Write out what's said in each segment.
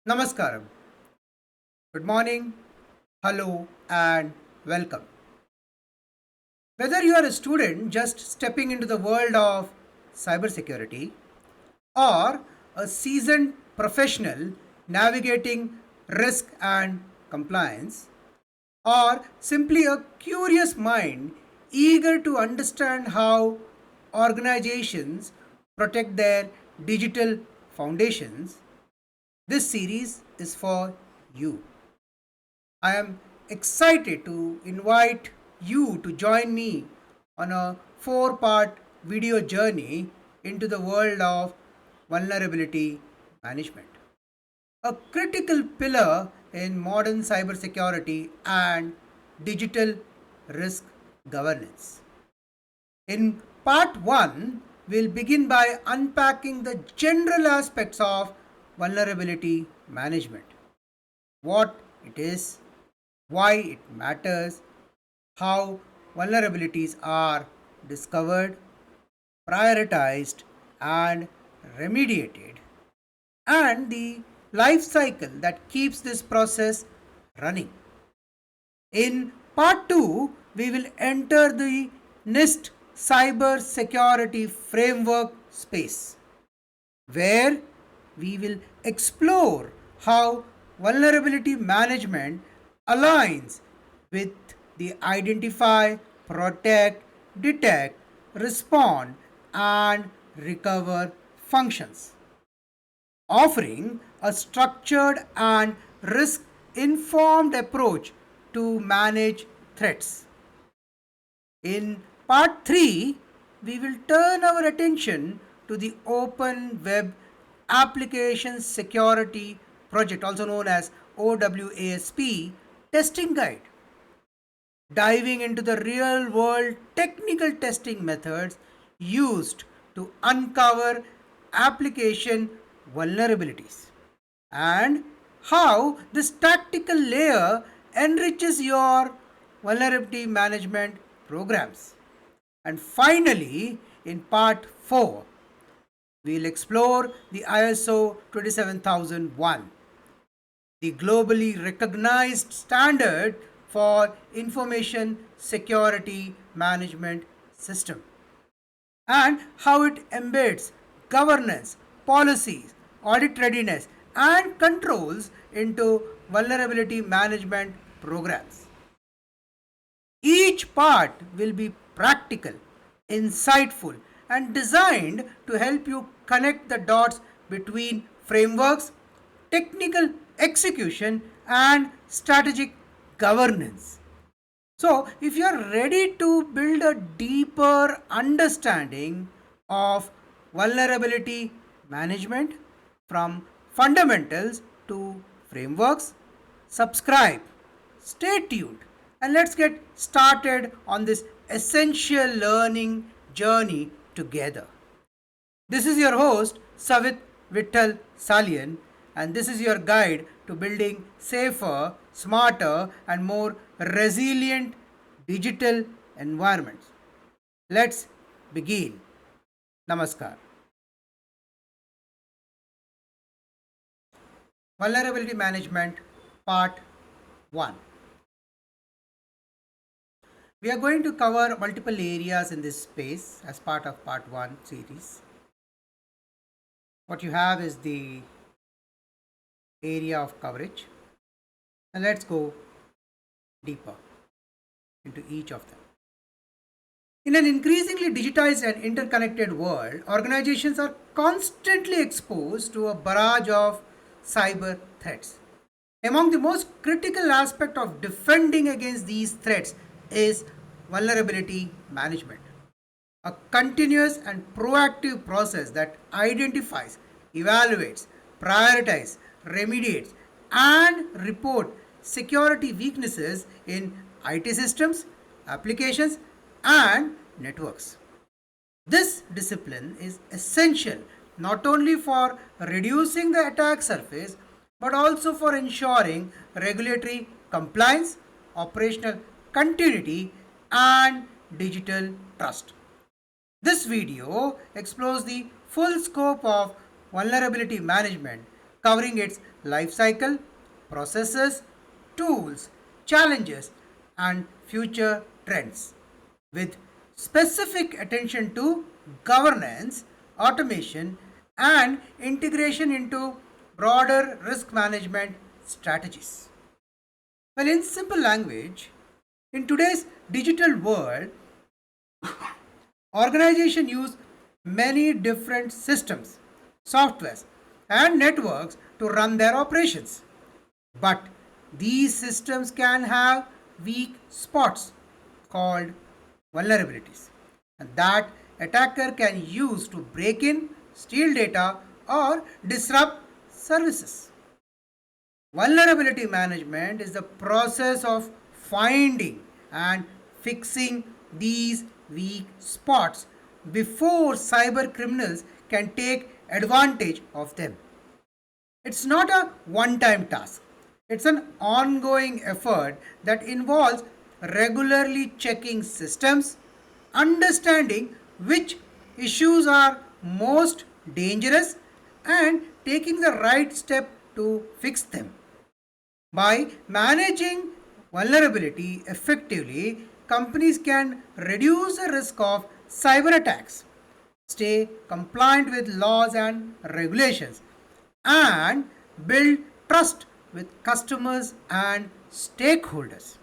Namaskaram. Good morning, hello, and welcome. Whether you are a student just stepping into the world of cybersecurity or a seasoned professional navigating risk and compliance, or simply a curious mind eager to understand how organizations protect their digital foundations, this series is for you. I am excited to invite you to join me on a four-part video journey into the world of vulnerability management, a critical pillar in modern cybersecurity and digital risk governance. In part 1, we'll begin by unpacking the general aspects of vulnerability management, what it is, why it matters, how vulnerabilities are discovered, prioritized, and remediated, and the life cycle that keeps this process running. In part 2, we will enter the NIST Cybersecurity Framework space, where we will explore how vulnerability management aligns with the identify, protect, detect, respond, and recover functions, offering a structured and risk informed approach to manage threats. In part 3, we will turn our attention to the Open Web Application Security Project, also known as OWASP, testing guide, diving into the real world technical testing methods used to uncover application vulnerabilities, and how this tactical layer enriches your vulnerability management programs. And finally, in part 4, we'll explore the ISO 27001, the globally recognized standard for information security management system, and how it embeds governance, policies, audit readiness, and controls into vulnerability management programs. Each part will be practical, insightful, and designed to help you connect the dots between frameworks, technical execution, and strategic governance. So, if you are ready to build a deeper understanding of vulnerability management from fundamentals to frameworks, subscribe, stay tuned, and let's get started on this essential learning journey together. This is your host, Savit Vittal Salian, and this is your guide to building safer, smarter, and more resilient digital environments. Let's begin. Namaskar. Vulnerability Management, Part 1. We are going to cover multiple areas in this space as part of Part 1 series. What you have is the area of coverage, and let's go deeper into each of them. In an increasingly digitized and interconnected world, organizations are constantly exposed to a barrage of cyber threats. Among the most critical aspects of defending against these threats is vulnerability management, a continuous and proactive process that identifies, evaluates, prioritizes, remediates, and report security weaknesses in IT systems, applications, and networks. This discipline is essential not only for reducing the attack surface but also for ensuring regulatory compliance, operational continuity, and digital trust. This video explores the full scope of vulnerability management, covering its life cycle, processes, tools, challenges, and future trends, with specific attention to governance, automation, and integration into broader risk management strategies. Well, in simple language, in today's digital world, organizations use many different systems, softwares, and networks to run their operations. But these systems can have weak spots called vulnerabilities, and that attacker can use to break in, steal data, or disrupt services. Vulnerability management is the process of finding and fixing these weak spots before cyber criminals can take advantage of them. It's not a one time task, it's an ongoing effort that involves regularly checking systems, understanding which issues are most dangerous, and taking the right step to fix them. By managing vulnerability effectively, companies can reduce the risk of cyber attacks, stay compliant with laws and regulations, and build trust with customers and stakeholders.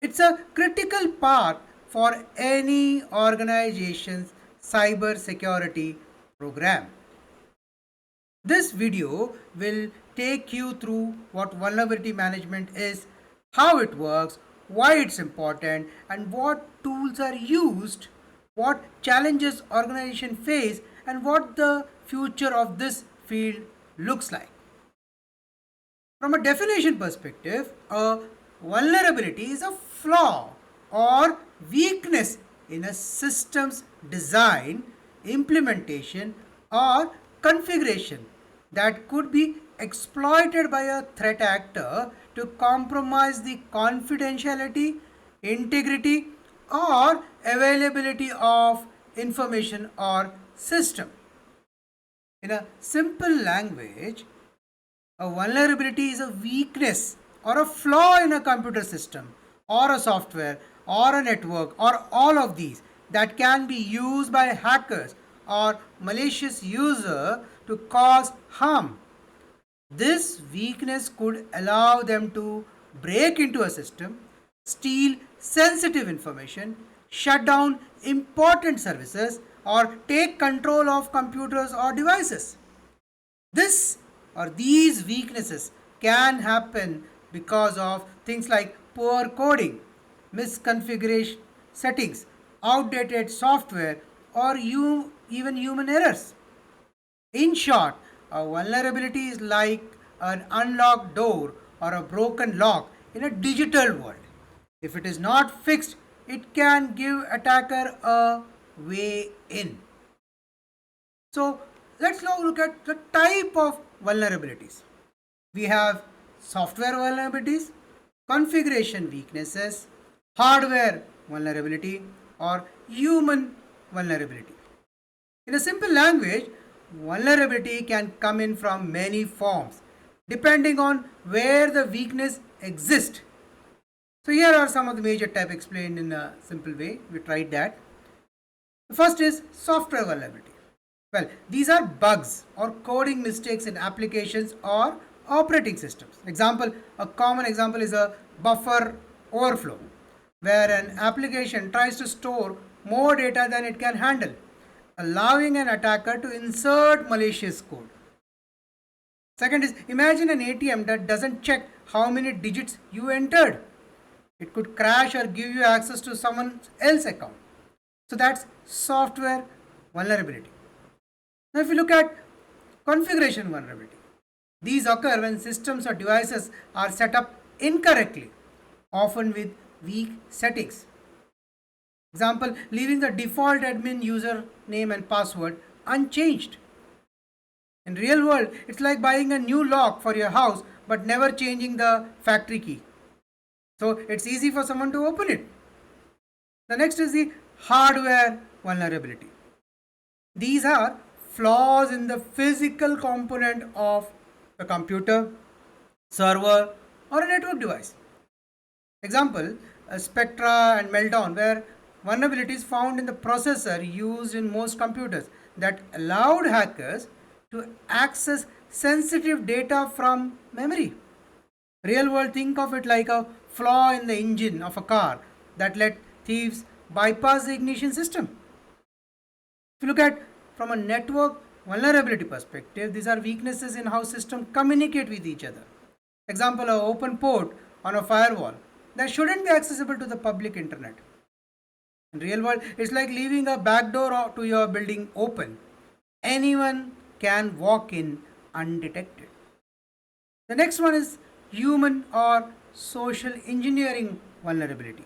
It's a critical part for any organization's cyber security program. This video will take you through what vulnerability management is, how it works, why it's important, and what tools are used, what challenges organizations face, and what the future of this field looks like. From a definition perspective, a vulnerability is a flaw or weakness in a system's design, implementation, or configuration that could be exploited by a threat actor to compromise the confidentiality, integrity, or availability of information or system. In a simple language, a vulnerability is a weakness or a flaw in a computer system or a software or a network or all of these that can be used by hackers or malicious user to cause harm. This weakness could allow them to break into a system, steal sensitive information, shut down important services, or take control of computers or devices. This or these weaknesses can happen because of things like poor coding, misconfiguration settings, outdated software, or even human errors. In short, a vulnerability is like an unlocked door or a broken lock in a digital world. If it is not fixed, it can give attacker a way in. So let's now look at the type of vulnerabilities. We have software vulnerabilities, configuration weaknesses, hardware vulnerability, or human vulnerability. In a simple language, vulnerability can come in from many forms depending on where the weakness exists. So here are some of the major types explained in a simple way. We tried that. The first is software vulnerability. Well, these are bugs or coding mistakes in applications or operating systems. A common example is a buffer overflow, where an application tries to store more data than it can handle, allowing an attacker to insert malicious code. Second is, imagine an ATM that doesn't check how many digits you entered. It could crash or give you access to someone else's account. So that's software vulnerability. Now, if you look at configuration vulnerability, these occur when systems or devices are set up incorrectly, often with weak settings. Example, leaving the default admin user name and password unchanged. In real world, it's like buying a new lock for your house but never changing the factory key. So it's easy for someone to open it. The next is the hardware vulnerability. These are flaws in the physical component of a computer, server, or a network device. Example, Spectra and Meltdown, where vulnerabilities found in the processor used in most computers that allowed hackers to access sensitive data from memory. Real world, think of it like a flaw in the engine of a car that let thieves bypass the ignition system. If you look at from a network vulnerability perspective, these are weaknesses in how systems communicate with each other. Example, an open port on a firewall that shouldn't be accessible to the public internet. In real world, it's like leaving a back door to your building open. Anyone can walk in undetected. The next one is human or social engineering vulnerability.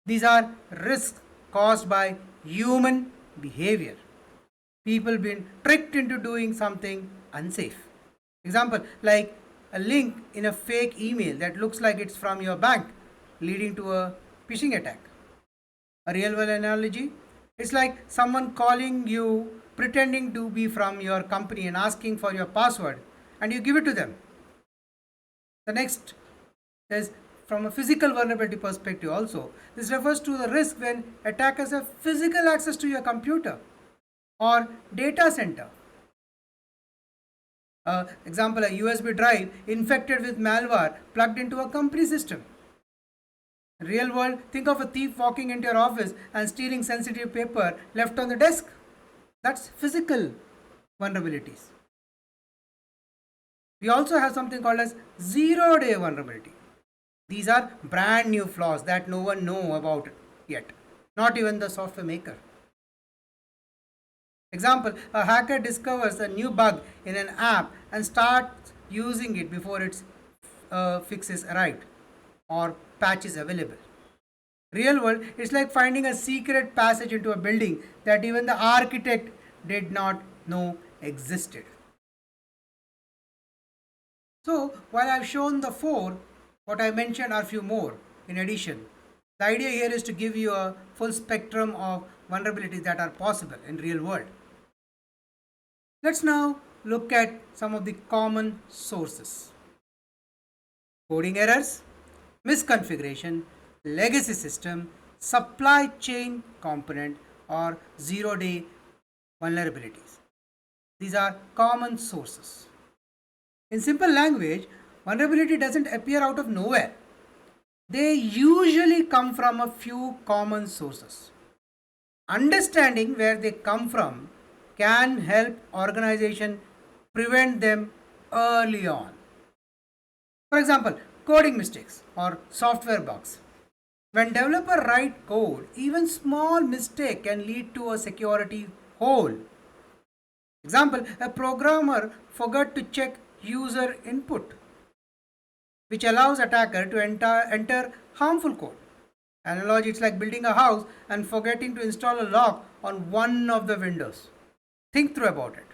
These are risks caused by human behavior. People being tricked into doing something unsafe. Example, like a link in a fake email that looks like it's from your bank, leading to a phishing attack. A real world analogy, it's like someone calling you pretending to be from your company and asking for your password, and you give it to them. The next is from a physical vulnerability perspective also. This refers to the risk when attackers have physical access to your computer or data center. Example, a USB drive infected with malware plugged into a company system. Real world, think of a thief walking into your office and stealing sensitive paper left on the desk. That's physical vulnerabilities. We also have something called as zero-day vulnerability. These are brand new flaws that no one know about yet, not even the software maker. Example, a hacker discovers a new bug in an app and starts using it before its fixes arrived or patch is available. Real world, it's like finding a secret passage into a building that even the architect did not know existed. So, while I've shown the four, what I mentioned are few more in addition. The idea here is to give you a full spectrum of vulnerabilities that are possible in real world. Let's now look at some of the common sources. Coding errors, misconfiguration, legacy system, supply chain component, or zero-day vulnerabilities. These are common sources. In simple language, vulnerability doesn't appear out of nowhere. They usually come from a few common sources. Understanding where they come from can help organization prevent them early on. For example, coding mistakes or software bugs. When developers write code, even small mistake can lead to a security hole. Example, a programmer forgot to check user input, which allows attacker to enter harmful code. Analogy, it's like building a house and forgetting to install a lock on one of the windows. Think through about it.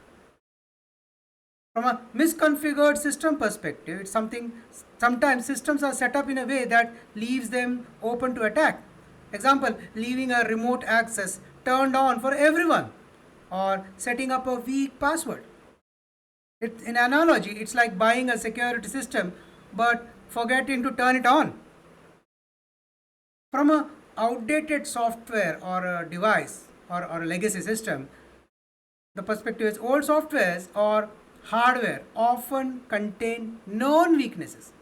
From a misconfigured system perspective, it's sometimes systems are set up in a way that leaves them open to attack. Example, leaving a remote access turned on for everyone or setting up a weak password. In analogy, it's like buying a security system but forgetting to turn it on. From a outdated software or a device or a legacy system, the perspective is old softwares or hardware often contain known weaknesses,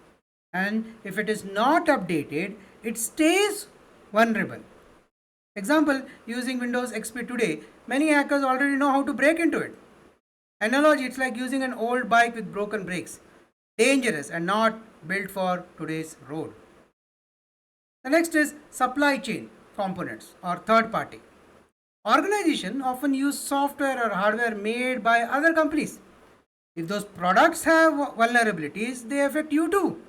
and if it is not updated, it stays vulnerable. Example, using Windows XP today, many hackers already know how to break into it. Analogy, it's like using an old bike with broken brakes. Dangerous and not built for today's road. The next is supply chain components or third party. Organizations often use software or hardware made by other companies. If those products have vulnerabilities, they affect you too.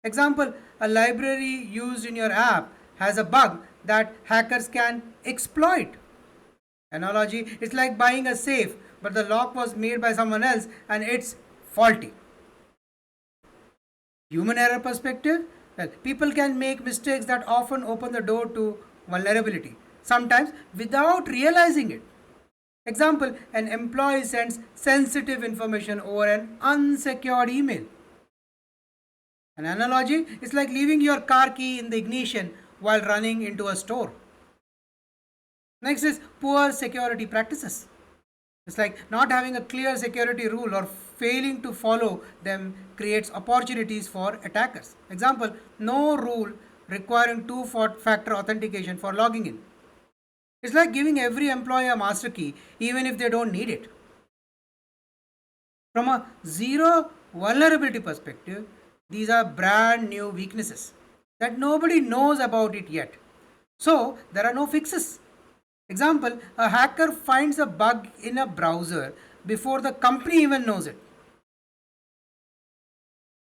Example, a library used in your app has a bug that hackers can exploit. Analogy, it's like buying a safe, but the lock was made by someone else and it's faulty. Human error perspective, well, people can make mistakes that often open the door to vulnerability, sometimes without realizing it. Example, an employee sends sensitive information over an unsecured email. An analogy is like leaving your car key in the ignition while running into a store. Next is poor security practices. It's like not having a clear security rule or failing to follow them creates opportunities for attackers. Example, no rule requiring two-factor authentication for logging in. It's like giving every employee a master key even if they don't need it. From a zero vulnerability perspective, these are brand new weaknesses that nobody knows about it yet. So there are no fixes. Example, a hacker finds a bug in a browser before the company even knows it.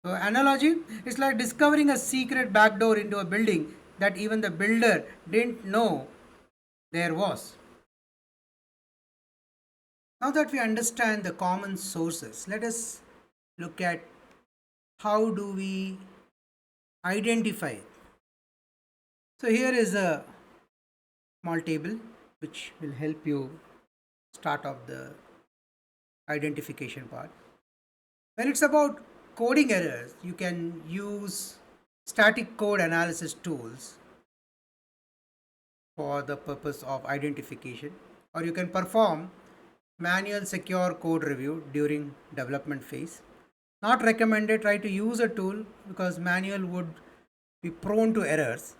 So analogy is like discovering a secret backdoor into a building that even the builder didn't know there was. Now that we understand the common sources, let us look at how do we identify it. So here is a small table which will help you start off the identification part. When it's about coding errors, you can use static code analysis tools for the purpose of identification, or you can perform manual secure code review during development phase. Not recommended. Try to use a tool because manual would be prone to errors.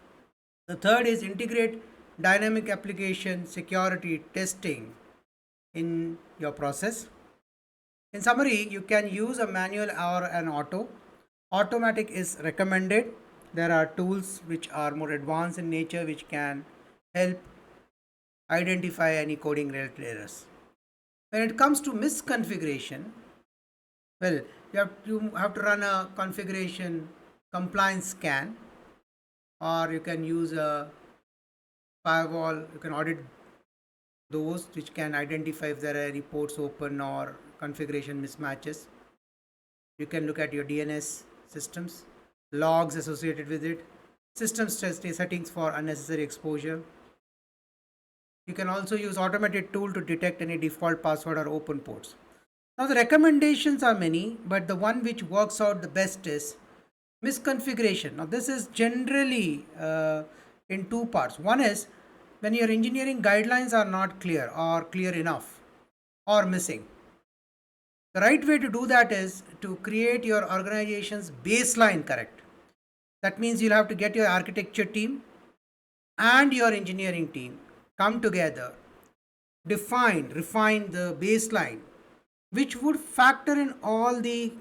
The third is integrate dynamic application security testing in your process. In summary, you can use a manual or an auto. Automatic is recommended. There are tools which are more advanced in nature which can help identify any coding related errors. When it comes to misconfiguration, well, you have to run a configuration compliance scan, or you can use a firewall. You can audit those which can identify if there are any ports open or configuration mismatches. You can look at your DNS systems, logs associated with it, system stress settings for unnecessary exposure. You can also use automated tool to detect any default password or open ports. Now the recommendations are many, but the one which works out the best is misconfiguration. Now this is generally in two parts. One is when your engineering guidelines are not clear or clear enough or missing. The right way to do that is to create your organization's baseline correct. That means you'll have to get your architecture team and your engineering team come together, refine the baseline, which would factor in all the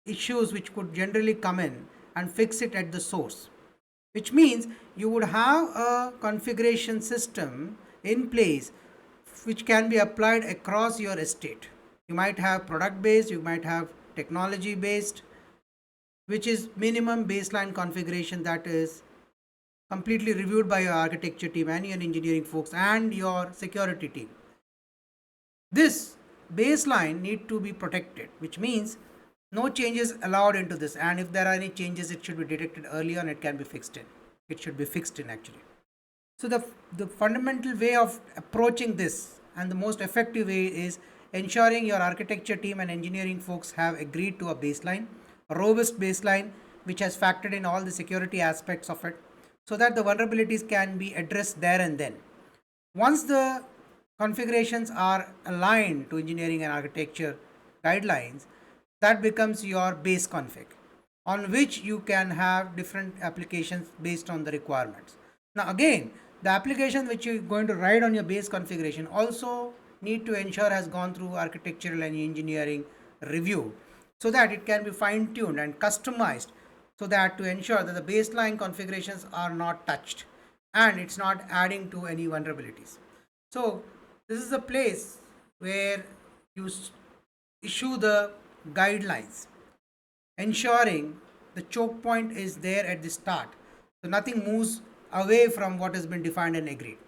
issues which could generally come in and fix it at the source. Which means you would have a configuration system in place which can be applied across your estate. You might have product based, you might have technology based, which is minimum baseline configuration that is completely reviewed by your architecture team and your engineering folks and your security team. This baseline need to be protected, which means no changes allowed into this, and if there are any changes it should be detected early and it can be fixed in. It should be fixed in actually. So the fundamental way of approaching this and the most effective way is ensuring your architecture team and engineering folks have agreed to a baseline, a robust baseline which has factored in all the security aspects of it so that the vulnerabilities can be addressed there and then. Once the configurations are aligned to engineering and architecture guidelines, that becomes your base config on which you can have different applications based on the requirements. Now again, the application which you're going to write on your base configuration also need to ensure has gone through architectural and engineering review so that it can be fine tuned and customized so that to ensure that the baseline configurations are not touched and it's not adding to any vulnerabilities. So this is a place where you issue the guidelines, ensuring the choke point is there at the start, so nothing moves away from what has been defined and agreed.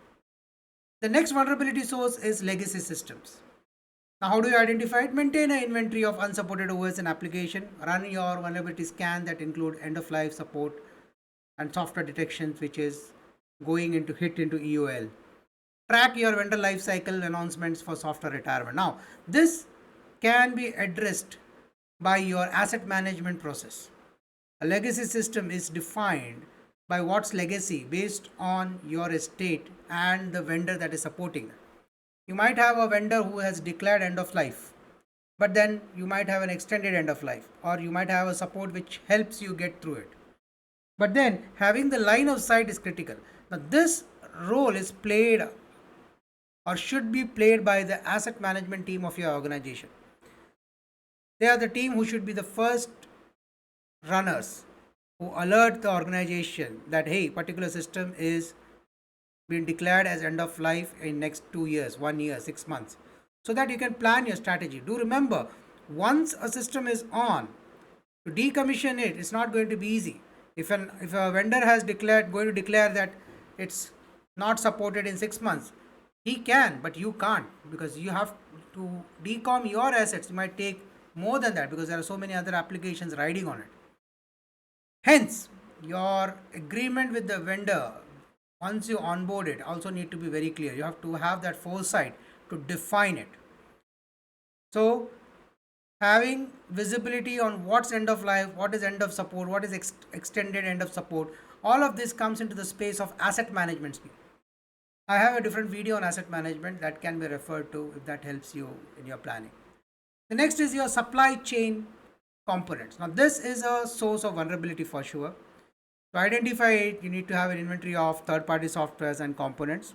The next vulnerability source is legacy systems. Now, how do you identify it? Maintain an inventory of unsupported OS and application. Run your vulnerability scan that include end of life support and software detections, which is going into hit into EOL. track your vendor lifecycle announcements for software retirement. Now, this can be addressed by your asset management process. A legacy system is defined by what's legacy based on your estate and the vendor that is supporting it. You might have a vendor who has declared end of life, but then you might have an extended end of life, or you might have a support which helps you get through it. But then having the line of sight is critical. Now, this role is played or should be played by the asset management team of your organization. They are the team who should be the first runners who alert the organization that hey, particular system is being declared as end of life in next 2 years, 1 year, 6 months, so that you can plan your strategy. Do remember, once a system is on, to decommission it is not going to be easy. If a vendor has going to declare that it's not supported in 6 months, he can, but you can't, because you have to decom your assets. It might take more than that because there are so many other applications riding on it. Hence, your agreement with the vendor, once you onboard it, also need to be very clear. You have to have that foresight to define it. So, having visibility on what's end of life, what is end of support, what is extended end of support, all of this comes into the space of asset management. I have a different video on asset management that can be referred to if that helps you in your planning. The next is your supply chain components. Now, this is a source of vulnerability for sure. To identify it, you need to have an inventory of third-party softwares and components,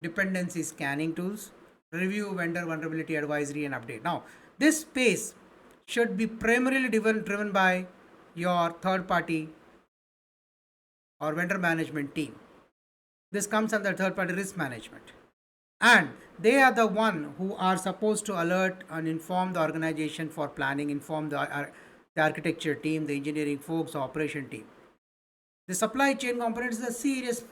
dependency scanning tools, review vendor vulnerability advisory and update. Now, this space should be primarily driven by your third-party or vendor management team. This comes under third-party risk management. And they are the one who are supposed to alert and inform the organization for planning, inform the architecture team, the engineering folks, the operation team. The supply chain component is a serious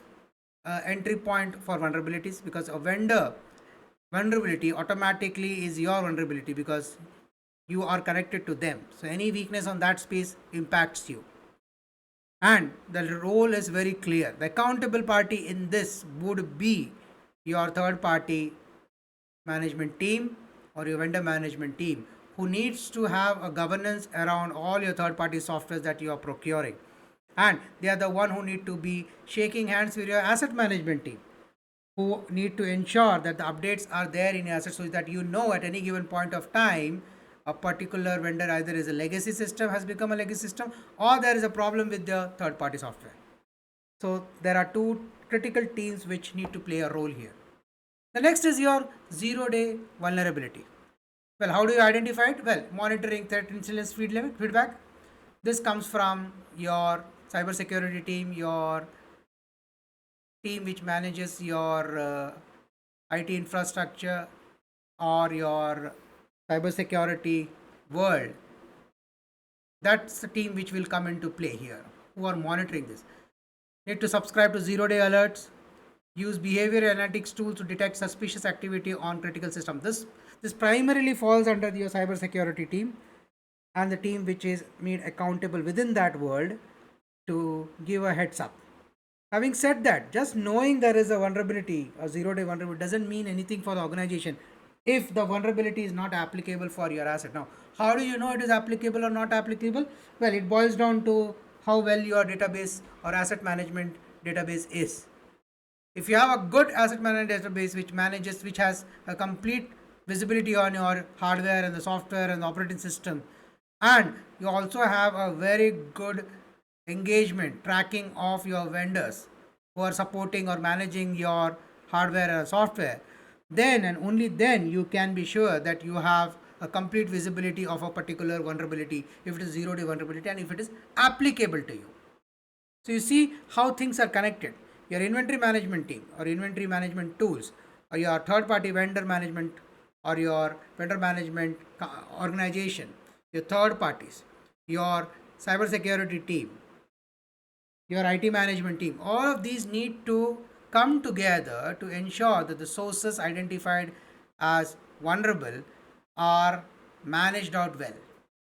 entry point for vulnerabilities, because a vendor vulnerability automatically is your vulnerability because you are connected to them. So any weakness on that space impacts you. And the role is very clear. The accountable party in this would be your third party management team or your vendor management team, who needs to have a governance around all your third party softwares that you are procuring. And they are the one who need to be shaking hands with your asset management team, who need to ensure that the updates are there in your assets, so that you know at any given point of time a particular vendor either is a legacy system, has become a legacy system, or there is a problem with the third party software. So there are two critical teams which need to play a role here. The next is your 0-day vulnerability. Well, how do you identify it? Well, monitoring threat incidence feedback. This comes from your cybersecurity team, your team which manages your IT infrastructure, or your cybersecurity world. That's the team which will come into play here, who are monitoring this. Need to subscribe to 0-day alerts, use behavior analytics tools to detect suspicious activity on critical systems. This primarily falls under your cybersecurity team and the team which is made accountable within that world to give a heads up. Having said that, just knowing there is a vulnerability, a 0-day vulnerability, doesn't mean anything for the organization if the vulnerability is not applicable for your asset. Now, how do you know it is applicable or not applicable? Well, it boils down to how well your database or asset management database is. If you have a good asset management database which has a complete visibility on your hardware and the software and the operating system, and you also have a very good engagement tracking of your vendors who are supporting or managing your hardware and software, then and only then you can be sure that you have a complete visibility of a particular vulnerability, if it is 0-day vulnerability and if it is applicable to you. So you see how things are connected. Your inventory management team or inventory management tools, or your third party vendor management or your vendor management organization, your third parties, your cybersecurity team, your IT management team, all of these need to come together to ensure that the sources identified as vulnerable are managed out well.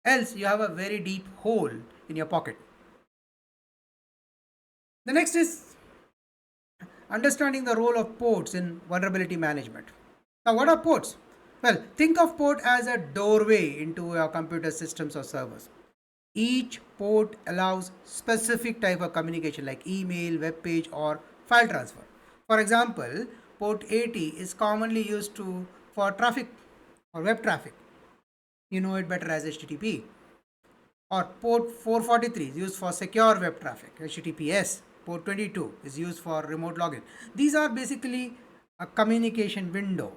Else, you have a very deep hole in your pocket. The next is understanding the role of ports in vulnerability management. Now, what are ports? Well, think of port as a doorway into your computer systems or servers. Each port allows specific type of communication like email, web page, or file transfer. For example, port 80 is commonly used for traffic or web traffic. You know it better as HTTP. Or port 443 is used for secure web traffic, HTTPS. Port 22 is used for remote login. These are basically a communication window.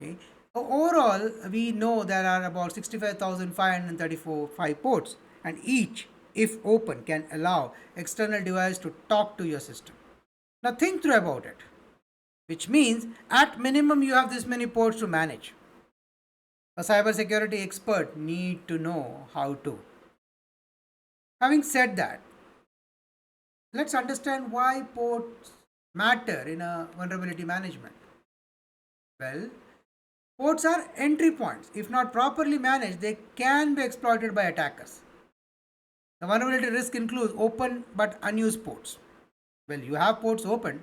Okay. Overall, we know there are about 65,534 ports, and each, if open, can allow external device to talk to your system. Now think through about it, which means at minimum you have this many ports to manage. A cybersecurity expert need to know how to. Having said that, let's understand why ports matter in a vulnerability management. Well, ports are entry points. If not properly managed, they can be exploited by attackers. The vulnerability risk includes open but unused ports. Well, you have ports open,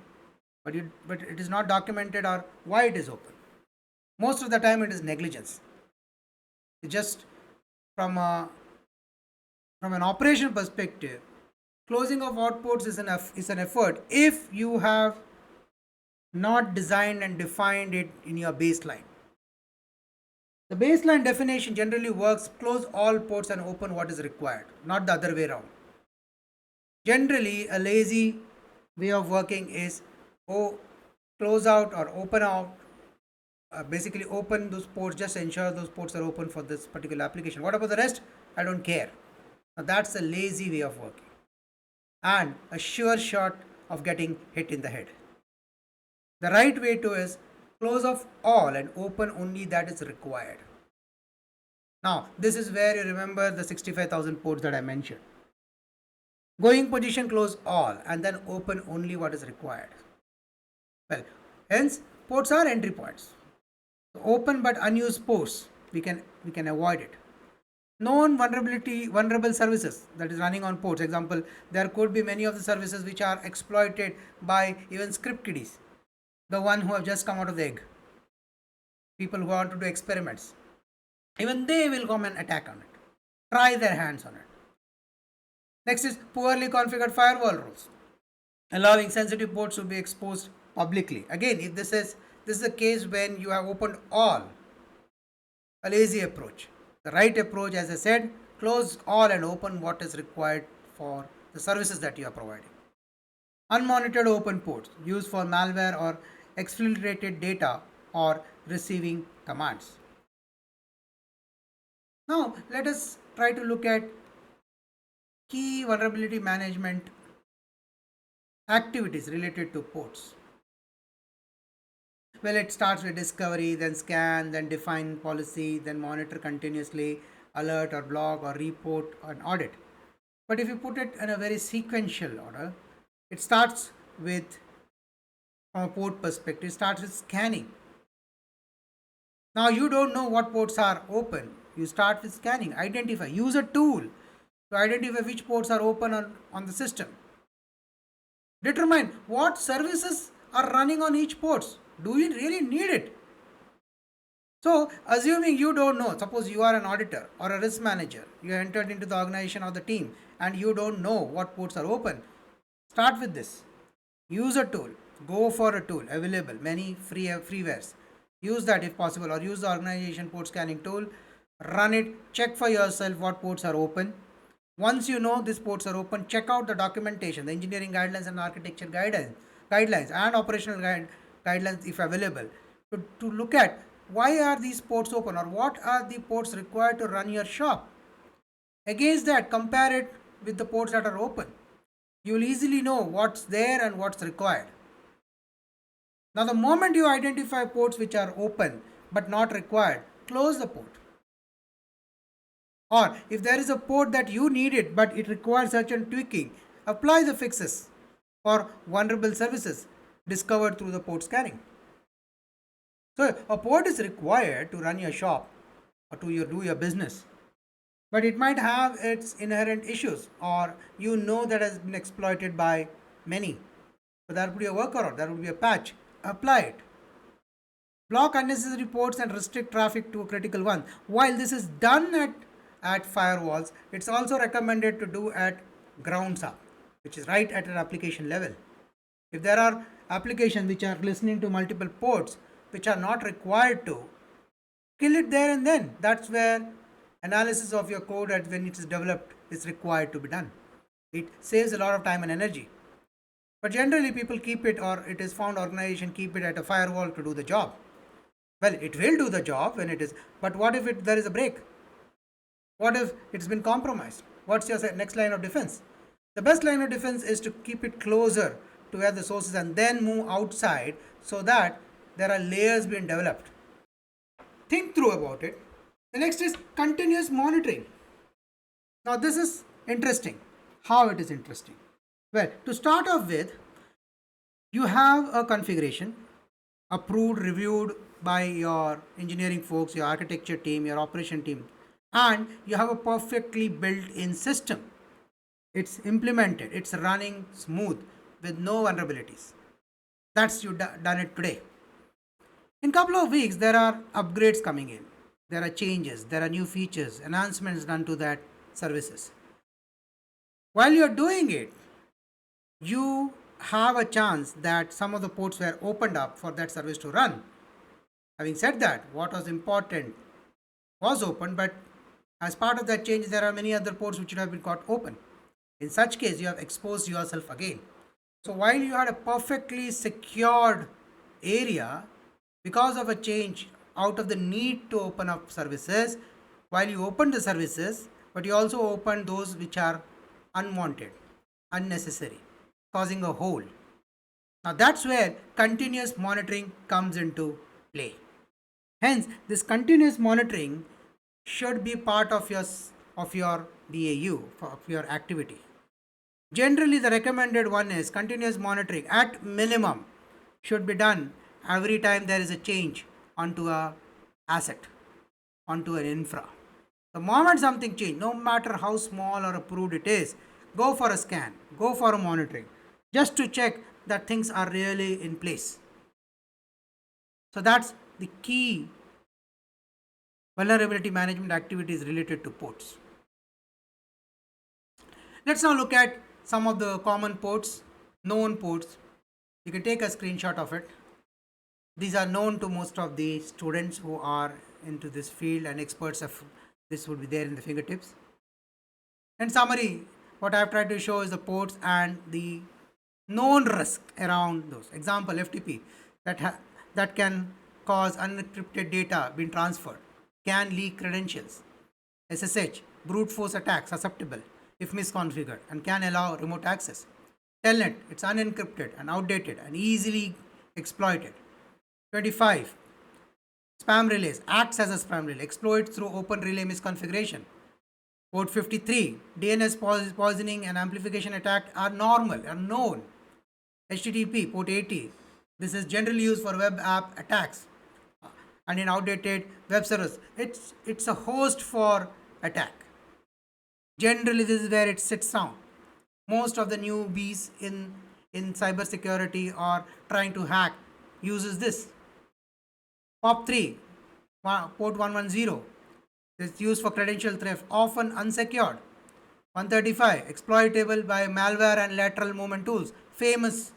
but it is not documented or why it is open. Most of the time, it is negligence. It's just from an operation perspective, closing of outports is an effort if you have not designed and defined it in your baseline. The baseline definition generally works close all ports and open what is required, not the other way around. Generally, a lazy way of working is close out or open out, basically open those ports, just ensure those ports are open for this particular application. What about the rest? I don't care. Now that's a lazy way of working and a sure shot of getting hit in the head. The right way to is close off all and open only that is required. Now, this is where you remember the 65,000 ports that I mentioned. Going position close all and then open only what is required. Well, hence ports are entry points. So open but unused ports, we can avoid it. Known vulnerable services that is running on ports. Example, there could be many of the services which are exploited by even script kiddies, the one who have just come out of the egg. People who want to do experiments, even they will come and attack on it, try their hands on it. Next is poorly configured firewall rules, allowing sensitive ports to be exposed publicly. Again, if this is a case when you have opened all, a lazy approach. The right approach, as I said, close all and open what is required for the services that you are providing. Unmonitored open ports used for malware or exfiltrated data or receiving commands. Now, let us try to look at key vulnerability management activities related to ports. Well, it starts with discovery, then scan, then define policy, then monitor continuously, alert or block or report or audit. But if you put it in a very sequential order, it starts with, from a port perspective, starts with scanning. Now you don't know what ports are open. You start with scanning, identify, use a tool to identify which ports are open on the system. Determine what services are running on each ports. Do we really need it? So, assuming you don't know, suppose you are an auditor or a risk manager, you entered into the organization or the team and you don't know what ports are open, start with this. Use a tool, go for a tool available, many freewares. Use that if possible, or use the organization port scanning tool, run it, check for yourself what ports are open. Once you know these ports are open, check out the documentation, the engineering guidelines and architecture guidelines and operational guidelines if available, to look at why are these ports open or what are the ports required to run your shop. Against that, compare it with the ports that are open. You will easily know what's there and what's required. Now, the moment you identify ports which are open but not required, close the port. Or if there is a port that you need it but it requires certain tweaking, apply the fixes for vulnerable services discovered through the port scanning. So a port is required to run your shop or to do your business, but it might have its inherent issues, or that has been exploited by many. So that would be a workaround, that would be a patch. Apply it. Block unnecessary ports and restrict traffic to a critical one. While this is done at firewalls, it's also recommended to do at grounds up, which is right at an application level. If there are applications which are listening to multiple ports which are not required to, kill it there and then. That's where analysis of your code when it is developed is required to be done. It saves a lot of time and energy. But generally people keep it, or it is found organization keep it at a firewall to do the job. Well, it will do the job when it is, but what if there is a break? What if it's been compromised? What's your next line of defense? The best line of defense is to keep it closer to where the source is and then move outside so that there are layers being developed. Think through about it. The next is continuous monitoring. Now, this is interesting. How it is interesting? Well, to start off with, you have a configuration approved, reviewed by your engineering folks, your architecture team, your operation team, and you have a perfectly built in system. It's implemented, it's running smooth with no vulnerabilities. That's you done it today. In couple of weeks, there are upgrades coming in. There are changes, there are new features, enhancements done to that services. While you're doing it, you have a chance that some of the ports were opened up for that service to run. Having said that, what was important was open, but as part of that change, there are many other ports which should have been got open. In such case, you have exposed yourself again. So while you had a perfectly secured area, because of a change out of the need to open up services, while you open the services, but you also open those which are unwanted, unnecessary, causing a hole. Now that's where continuous monitoring comes into play. Hence, this continuous monitoring should be part of your BAU, of your activity. Generally, the recommended one is continuous monitoring at minimum should be done every time there is a change onto a asset, onto an infra. The moment something changes, no matter how small or approved it is, go for a scan, go for a monitoring, just to check that things are really in place. So that's the key vulnerability management activities related to ports. Let's now look at some of the common ports, known ports. You can take a screenshot of it. These are known to most of the students who are into this field, and experts of this would be there in the fingertips. In summary, what I have tried to show is the ports and the known risk around those. Example, FTP that can cause unencrypted data being transferred, can leak credentials. SSH, brute force attack susceptible if misconfigured and can allow remote access. Telnet, it's unencrypted and outdated and easily exploited. 25. Spam relays acts as a spam relay, exploits through open relay misconfiguration. Port 53, DNS poisoning and amplification attack are normal, are known. HTTP, port 80, this is generally used for web app attacks and in outdated web servers. It's a host for attack. Generally, this is where it sits down. Most of the newbies in cybersecurity or trying to hack uses this. POP3, port 110, is used for credential theft, often unsecured. 135, exploitable by malware and lateral movement tools, famous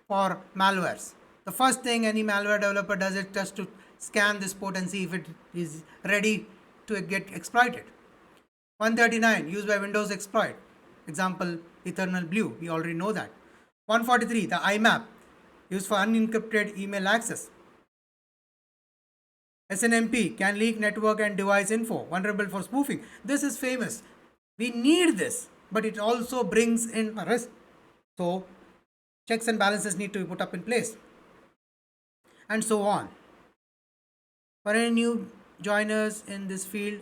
for malwares. The first thing any malware developer does is just to scan this port and see if it is ready to get exploited. 139, used by Windows exploit. Example, Eternal Blue, we already know that. 143, the IMAP, used for unencrypted email access. SNMP can leak network and device info, vulnerable for spoofing. This is famous. We need this, but it also brings in a risk. So, checks and balances need to be put up in place. And so on. For any new joiners in this field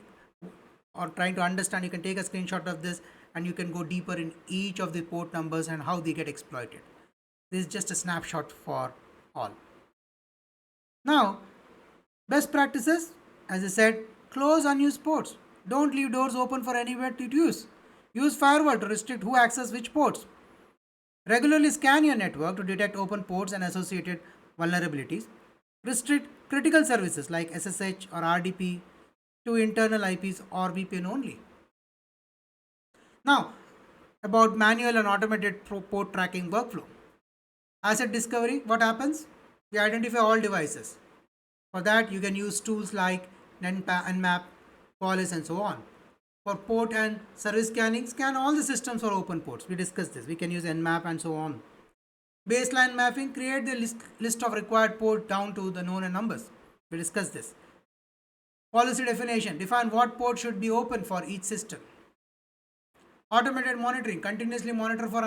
or trying to understand, you can take a screenshot of this and you can go deeper in each of the port numbers and how they get exploited. This is just a snapshot for all. Now, best practices, as I said, close unused ports. Don't leave doors open for anywhere to use. Use firewall to restrict who access which ports. Regularly scan your network to detect open ports and associated vulnerabilities. Restrict critical services like SSH or RDP to internal IPs or VPN only. Now, about manual and automated port tracking workflow. Asset discovery, what happens? We identify all devices. For that, you can use tools like Nmap, Police, and so on. For port and service scanning, scan all the systems for open ports. We discussed this. We can use Nmap and so on. Baseline mapping, create the list of required ports down to the known numbers. We discussed this. Policy definition, define what port should be open for each system. Automated monitoring, continuously monitor for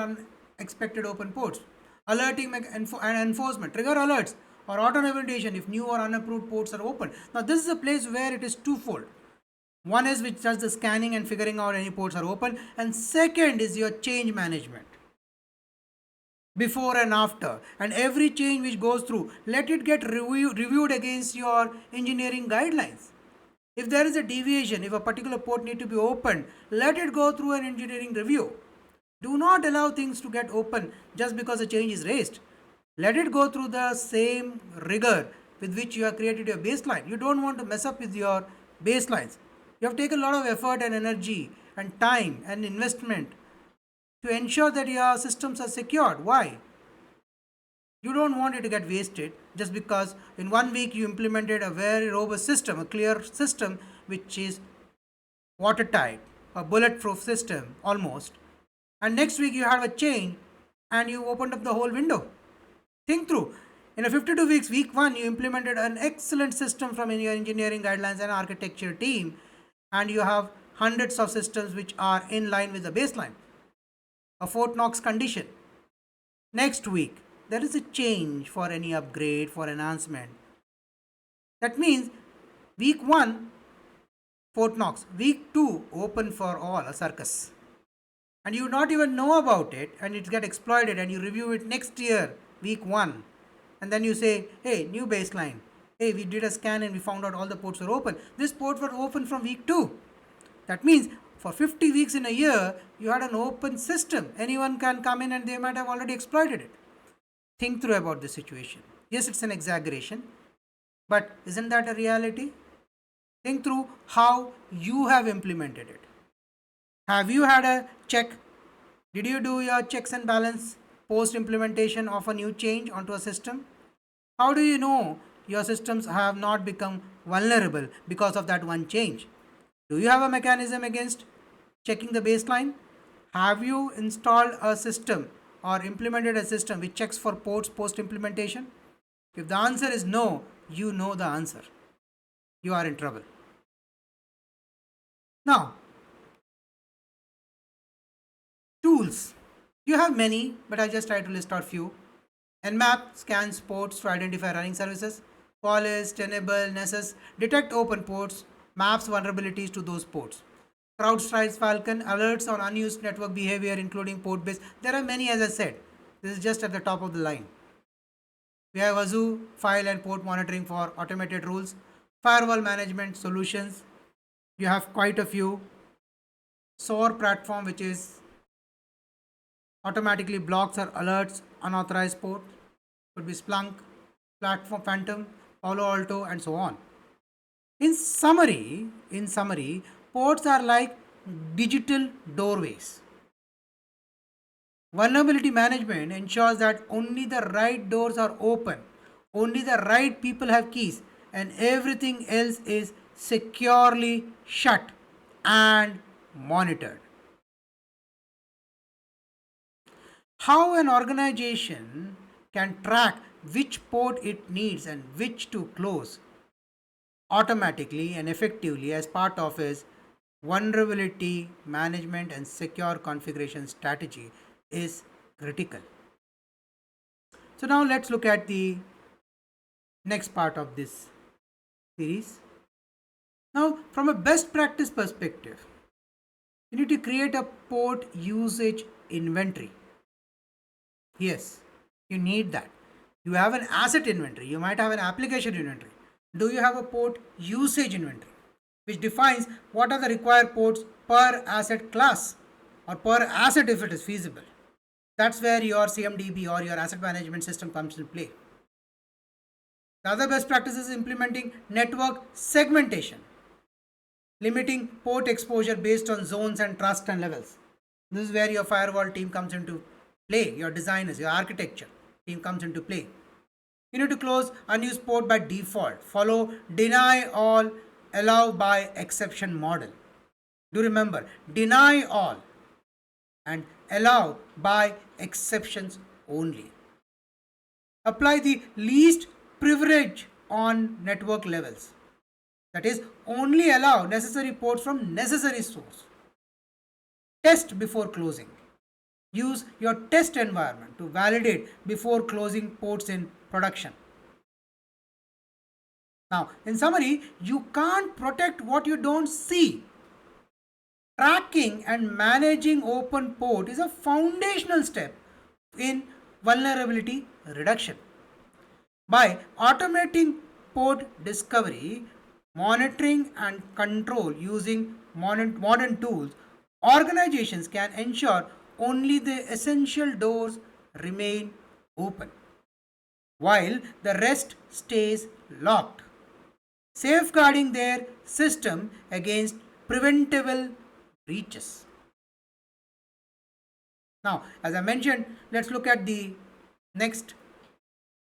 unexpected open ports. Alerting and enforcement, trigger alerts or auto remediation if new or unapproved ports are open. Now, this is a place where it is twofold. One is which does the scanning and figuring out any ports are open, and second is your change management. Before and after, and every change which goes through, let it get reviewed against your engineering guidelines. If there is a deviation, if a particular port need to be opened, let it go through an engineering review. Do not allow things to get open just because a change is raised. Let it go through the same rigor with which you have created your baseline. You don't want to mess up with your baselines. You have taken a lot of effort and energy and time and investment to ensure that your systems are secured. Why? You don't want it to get wasted just because in 1 week you implemented a very robust system, a clear system which is watertight, a bulletproof system almost, and next week you have a change and you opened up the whole window. Think through. In a 52 weeks, week 1, you implemented an excellent system from your engineering guidelines and architecture team, and you have hundreds of systems which are in line with the baseline, a Fort Knox condition. Next week, there is a change for any upgrade, for enhancement. That means week 1, Fort Knox, week 2, open for all, a circus. And you not even know about it, and it get exploited, and you review it next year, week 1, and then you say, hey, new baseline. Hey, we did a scan and we found out all the ports were open. This port were open from week 2. That means for 50 weeks in a year, you had an open system. Anyone can come in and they might have already exploited it. Think through about the situation. Yes, it's an exaggeration, but isn't that a reality? Think through how you have implemented it. Have you had a check? Did you do your checks and balance post implementation of a new change onto a system? How do you know your systems have not become vulnerable because of that one change? Do you have a mechanism against checking the baseline? Have you installed a system or implemented a system which checks for ports post implementation? If the answer is no, you know the answer. You are in trouble. Now, tools. You have many, but I just try to list out few. Nmap scans ports to identify running services. Polish, Tenable, Nessus detect open ports, maps vulnerabilities to those ports. CrowdStrike's Falcon alerts on unused network behavior, including port base. There are many, as I said. This is just at the top of the line. We have Azure file and port monitoring for automated rules, firewall management solutions. You have quite a few. SOAR platform, which is automatically blocks or alerts unauthorized port. Could be Splunk, Platform Phantom, Palo Alto, and so on. In summary, ports are like digital doorways. Vulnerability management ensures that only the right doors are open, only the right people have keys, and everything else is securely shut and monitored. How an organization can track which port it needs and which to close automatically and effectively as part of its vulnerability management and secure configuration strategy is critical. So now let's look at the next part of this series. Now, from a best practice perspective, you need to create a port usage inventory. Yes, you need that. You have an asset inventory, you might have an application inventory. Do you have a port usage inventory, which defines what are the required ports per asset class or per asset if it is feasible? That's where your CMDB or your asset management system comes into play. The other best practice is implementing network segmentation, limiting port exposure based on zones and trust and levels. This is where your firewall team comes into play, your designers, your architecture team comes into play. You need to close unused port by default. Follow deny all, allow by exception model. Do remember, deny all and allow by exceptions only. Apply the least privilege on network levels. That is, only allow necessary ports from necessary source. Test before closing. Use your test environment to validate before closing ports in production. Now, in summary, you can't protect what you don't see. Tracking and managing open port is a foundational step in vulnerability reduction. By automating port discovery, monitoring and control using modern tools, organizations can ensure only the essential doors remain open, while the rest stays locked, safeguarding their system against preventable breaches. Now, as I mentioned, let's look at the next,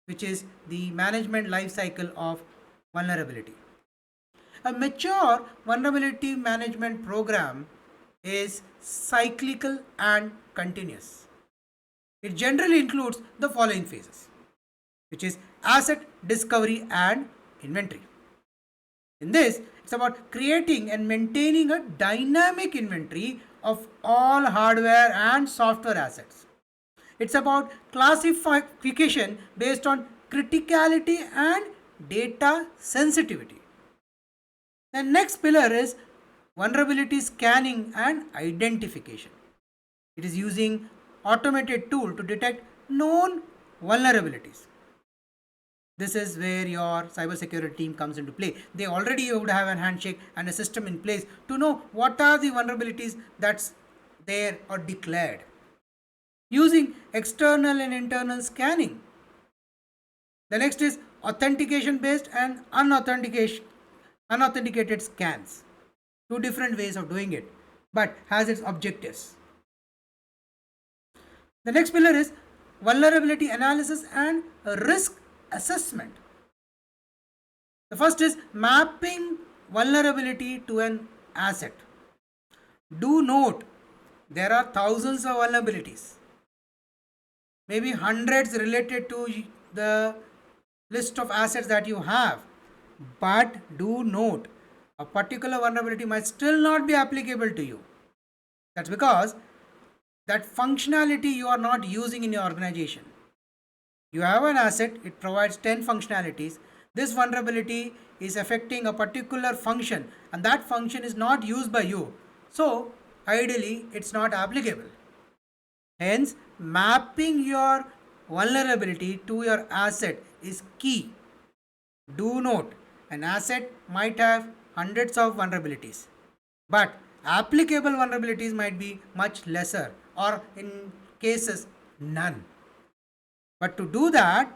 which is the management life cycle of vulnerability. A mature vulnerability management program is cyclical and continuous. It generally includes the following phases, which is asset discovery and inventory. In this, it's about creating and maintaining a dynamic inventory of all hardware and software assets. It's about classification based on criticality and data sensitivity. The next pillar is vulnerability scanning and identification. It is using automated tool to detect known vulnerabilities. This is where your cybersecurity team comes into play. They already would have a handshake and a system in place to know what are the vulnerabilities that's there or declared. Using external and internal scanning. The next is authentication based and unauthenticated scans. Two different ways of doing it, but has its objectives. The next pillar is vulnerability analysis and risk assessment. The first is mapping vulnerability to an asset. Do note, there are thousands of vulnerabilities, maybe hundreds related to the list of assets that you have, but do note, a particular vulnerability might still not be applicable to you. That's because that functionality you are not using in your organization. You have an asset, it provides 10 functionalities. This vulnerability is affecting a particular function and that function is not used by you. So, ideally, it's not applicable. Hence, mapping your vulnerability to your asset is key. Do note, an asset might have hundreds of vulnerabilities, but applicable vulnerabilities might be much lesser or in cases none. But to do that,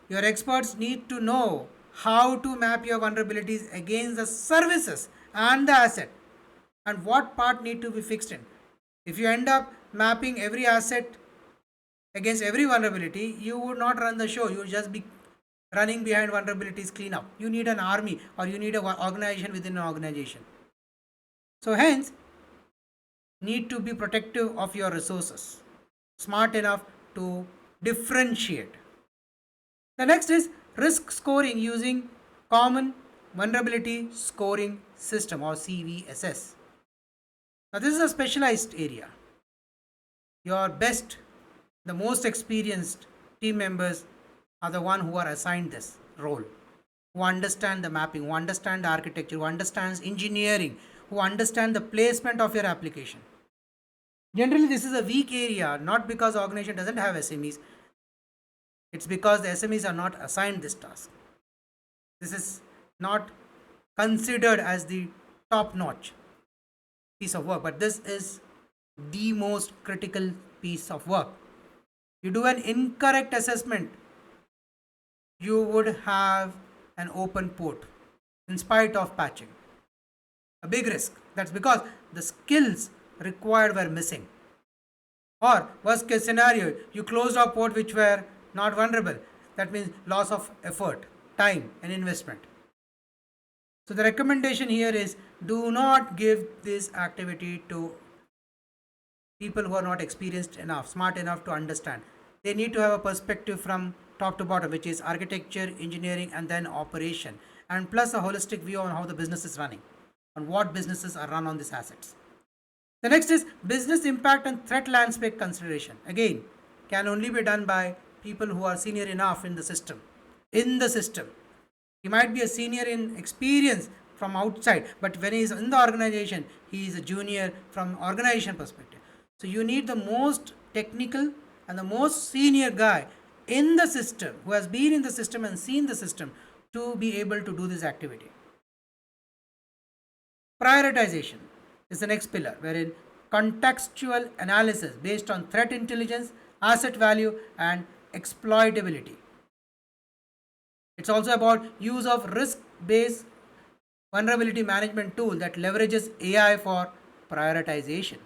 your experts need to know how to map your vulnerabilities against the services and the asset and what part need to be fixed in. If you end up mapping every asset against every vulnerability, you would not run the show. You would just be running behind vulnerabilities cleanup. You need an army or you need an organization within an organization. So hence, need to be protective of your resources, smart enough to differentiate. The next is risk scoring using common vulnerability scoring system or CVSS. Now this is a specialized area. Your best, the most experienced team members are the one who are assigned this role, who understand the mapping, who understand the architecture, who understands engineering, who understand the placement of your application. Generally, this is a weak area, not because the organization doesn't have SMEs. It's because the SMEs are not assigned this task. This is not considered as the top-notch piece of work, but this is the most critical piece of work. you do an incorrect assessment, you would have an open port in spite of patching. A big risk. That's because the skills required were missing. Or worst case scenario, you closed a port which were not vulnerable. That means loss of effort, time and investment. So the recommendation here is do not give this activity to people who are not experienced enough, smart enough to understand. They need to have a perspective from top to bottom, which is architecture, engineering, and then operation, and plus a holistic view on how the business is running, on what businesses are run on these assets. The next is business impact and threat landscape consideration. Again, can only be done by people who are senior enough in the system. In the system, he might be a senior in experience from outside, but when he is in the organization, he is a junior from organization perspective. So you need the most technical and the most senior guy in the system who has been in the system and seen the system to be able to do this activity. Prioritization is the next pillar, wherein contextual analysis based on threat intelligence, asset value, and exploitability. It's also about use of risk-based vulnerability management tool that leverages AI for prioritization.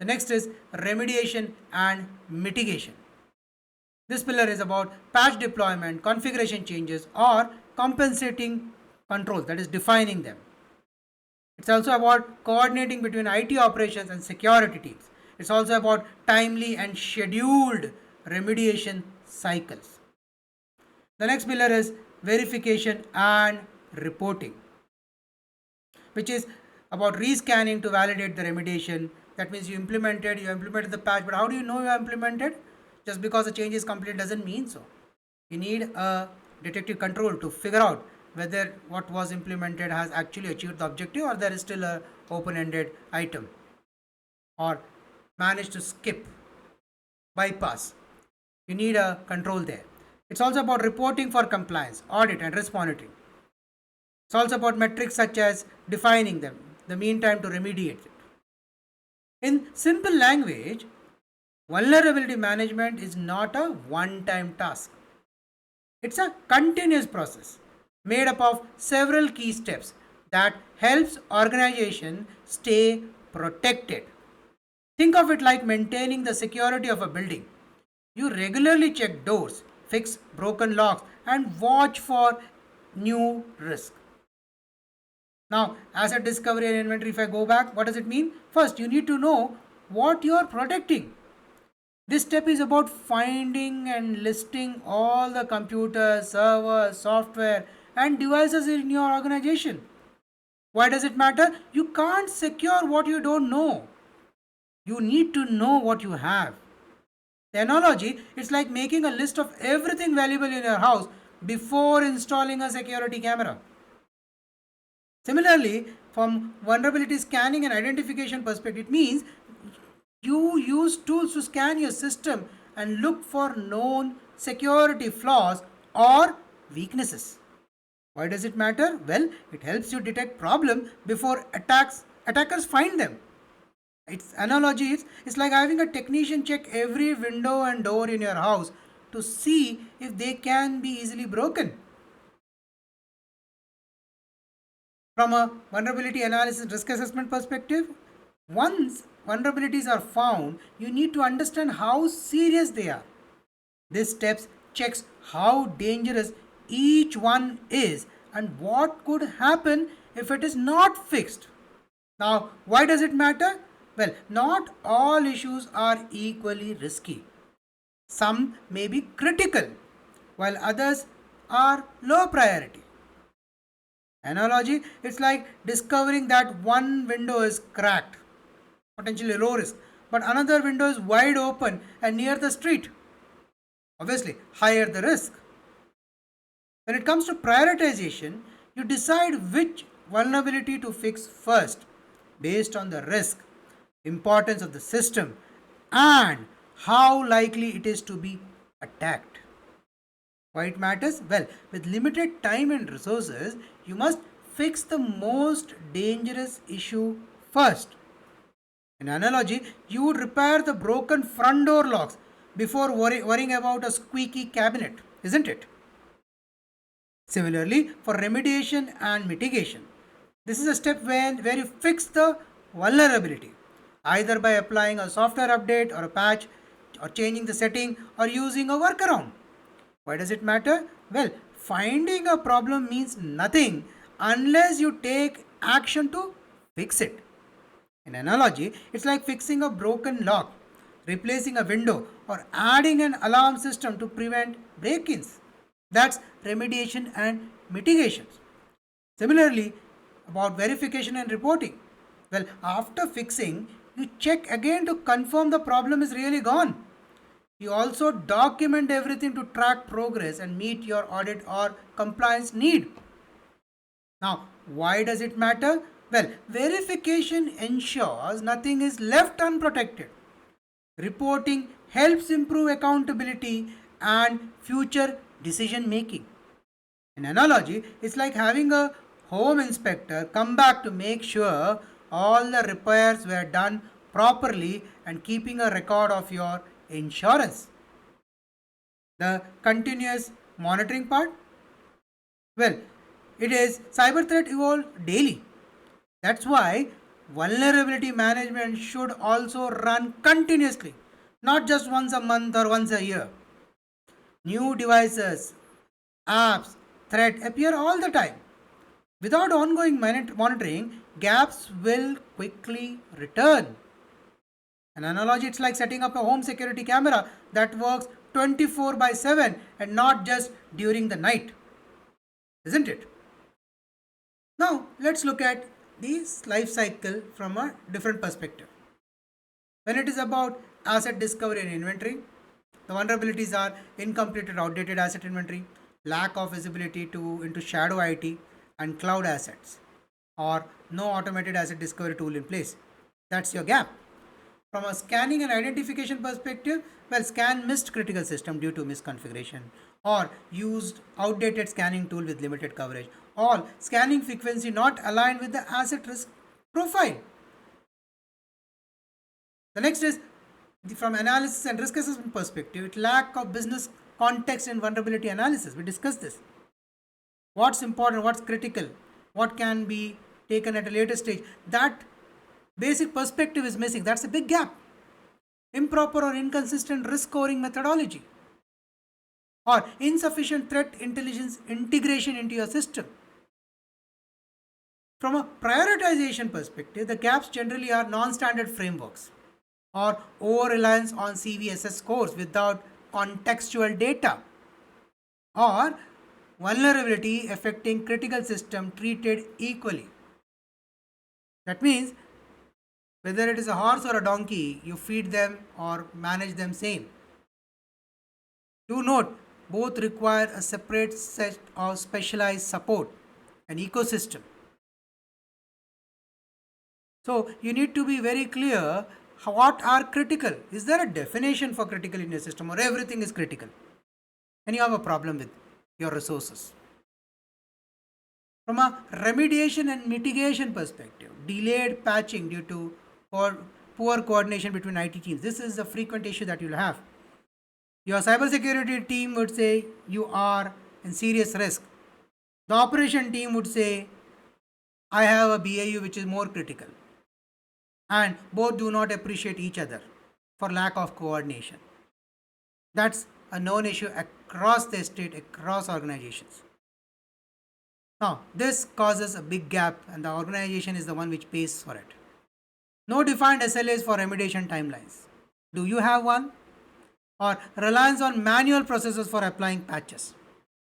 The next is remediation and mitigation. This pillar is about patch deployment, configuration changes, or compensating controls, that is defining them. It's also about coordinating between IT operations and security teams. It's also about timely and scheduled remediation cycles. The next pillar is verification and reporting, which is about rescanning to validate the remediation. That means you implemented the patch, but how do you know you have implemented? Just because the change is complete doesn't mean so. You need a detective control to figure out whether what was implemented has actually achieved the objective or there is still a open-ended item or managed to skip, bypass. You need a control there. It's also about reporting for compliance, audit and risk monitoring. It's also about metrics such as defining them, the mean time to remediate it. In simple language, vulnerability management is not a one-time task. It's a continuous process made up of several key steps that helps organization stay protected. Think of it like maintaining the security of a building. You regularly check doors, fix broken locks, and watch for new risk. Now, asset discovery and inventory, if I go back, what does it mean? First, you need to know what you are protecting. This step is about finding and listing all the computers, servers, software, and devices in your organization. Why does it matter? You can't secure what you don't know. You need to know what you have. The analogy is like making a list of everything valuable in your house before installing a security camera. Similarly, from vulnerability scanning and identification perspective, it means you use tools to scan your system and look for known security flaws or weaknesses. Why does it matter? Well, it helps you detect problem before attackers find them. Its analogy is it's like having a technician check every window and door in your house to see if they can be easily broken. From a vulnerability analysis risk assessment perspective, once vulnerabilities are found, you need to understand how serious they are. This steps checks how dangerous each one is and what could happen if it is not fixed. Now, why does it matter? Well, not all issues are equally risky. Some may be critical, while others are low priority. Analogy, it's like discovering that one window is cracked, potentially low risk, but another window is wide open and near the street. Obviously, higher the risk. When it comes to prioritization, you decide which vulnerability to fix first based on the risk, importance of the system, and how likely it is to be attacked. Why it matters? Well, with limited time and resources, you must fix the most dangerous issue first. In analogy, you would repair the broken front door locks before worrying about a squeaky cabinet, isn't it? Similarly, for remediation and mitigation, this is a step where you fix the vulnerability, either by applying a software update or a patch, or changing the setting, or using a workaround. Why does it matter? Well, finding a problem means nothing unless you take action to fix it. In analogy, it's like fixing a broken lock, replacing a window, or adding an alarm system to prevent break ins. That's remediation and mitigation. Similarly, about verification and reporting. Well, after fixing, you check again to confirm the problem is really gone. You also document everything to track progress and meet your audit or compliance need. Now, why does it matter? Well, verification ensures nothing is left unprotected. Reporting helps improve accountability and future decision making. In analogy, it's like having a home inspector come back to make sure all the repairs were done properly and keeping a record of your insurance. The continuous monitoring part, well, it is cyber threat evolve daily. That's why vulnerability management should also run continuously, not just once a month or once a year. New devices, apps, threat appear all the time. Without ongoing monitoring, gaps will quickly return. An analogy, it's like setting up a home security camera that works 24 by 7 and not just during the night, isn't it? Now, let's look at this life cycle from a different perspective. When it is about asset discovery and inventory, the vulnerabilities are incomplete or outdated asset inventory, lack of visibility into shadow IT and cloud assets, or no automated asset discovery tool in place. That's your gap. From a scanning and identification perspective, well, scan missed critical system due to misconfiguration, or used outdated scanning tool with limited coverage, or scanning frequency not aligned with the asset risk profile. The next is from analysis and risk assessment perspective, it lack of business context and vulnerability analysis. We discussed this. What's important, what's critical, what can be taken at a later stage. That basic perspective is missing. That's a big gap. Improper or inconsistent risk scoring methodology, or insufficient threat intelligence integration into your system. From a prioritization perspective, the gaps generally are non standard frameworks or over reliance on CVSS scores without contextual data, or vulnerability affecting critical system treated equally. That means whether it is a horse or a donkey, you feed them or manage them same. Do note, both require a separate set of specialized support and ecosystem. So you need to be very clear what are critical. Is there a definition for critical in your system, or everything is critical and you have a problem with your resources? From a remediation and mitigation perspective, delayed patching due to poor coordination between IT teams. This is a frequent issue that you'll have. Your cybersecurity team would say you are in serious risk. The operation team would say, I have a BAU which is more critical. And both do not appreciate each other for lack of coordination. That's a known issue across the state, across organizations. Now, this causes a big gap, and the organization is the one which pays for it. No defined SLAs for remediation timelines. Do you have one? Or reliance on manual processes for applying patches.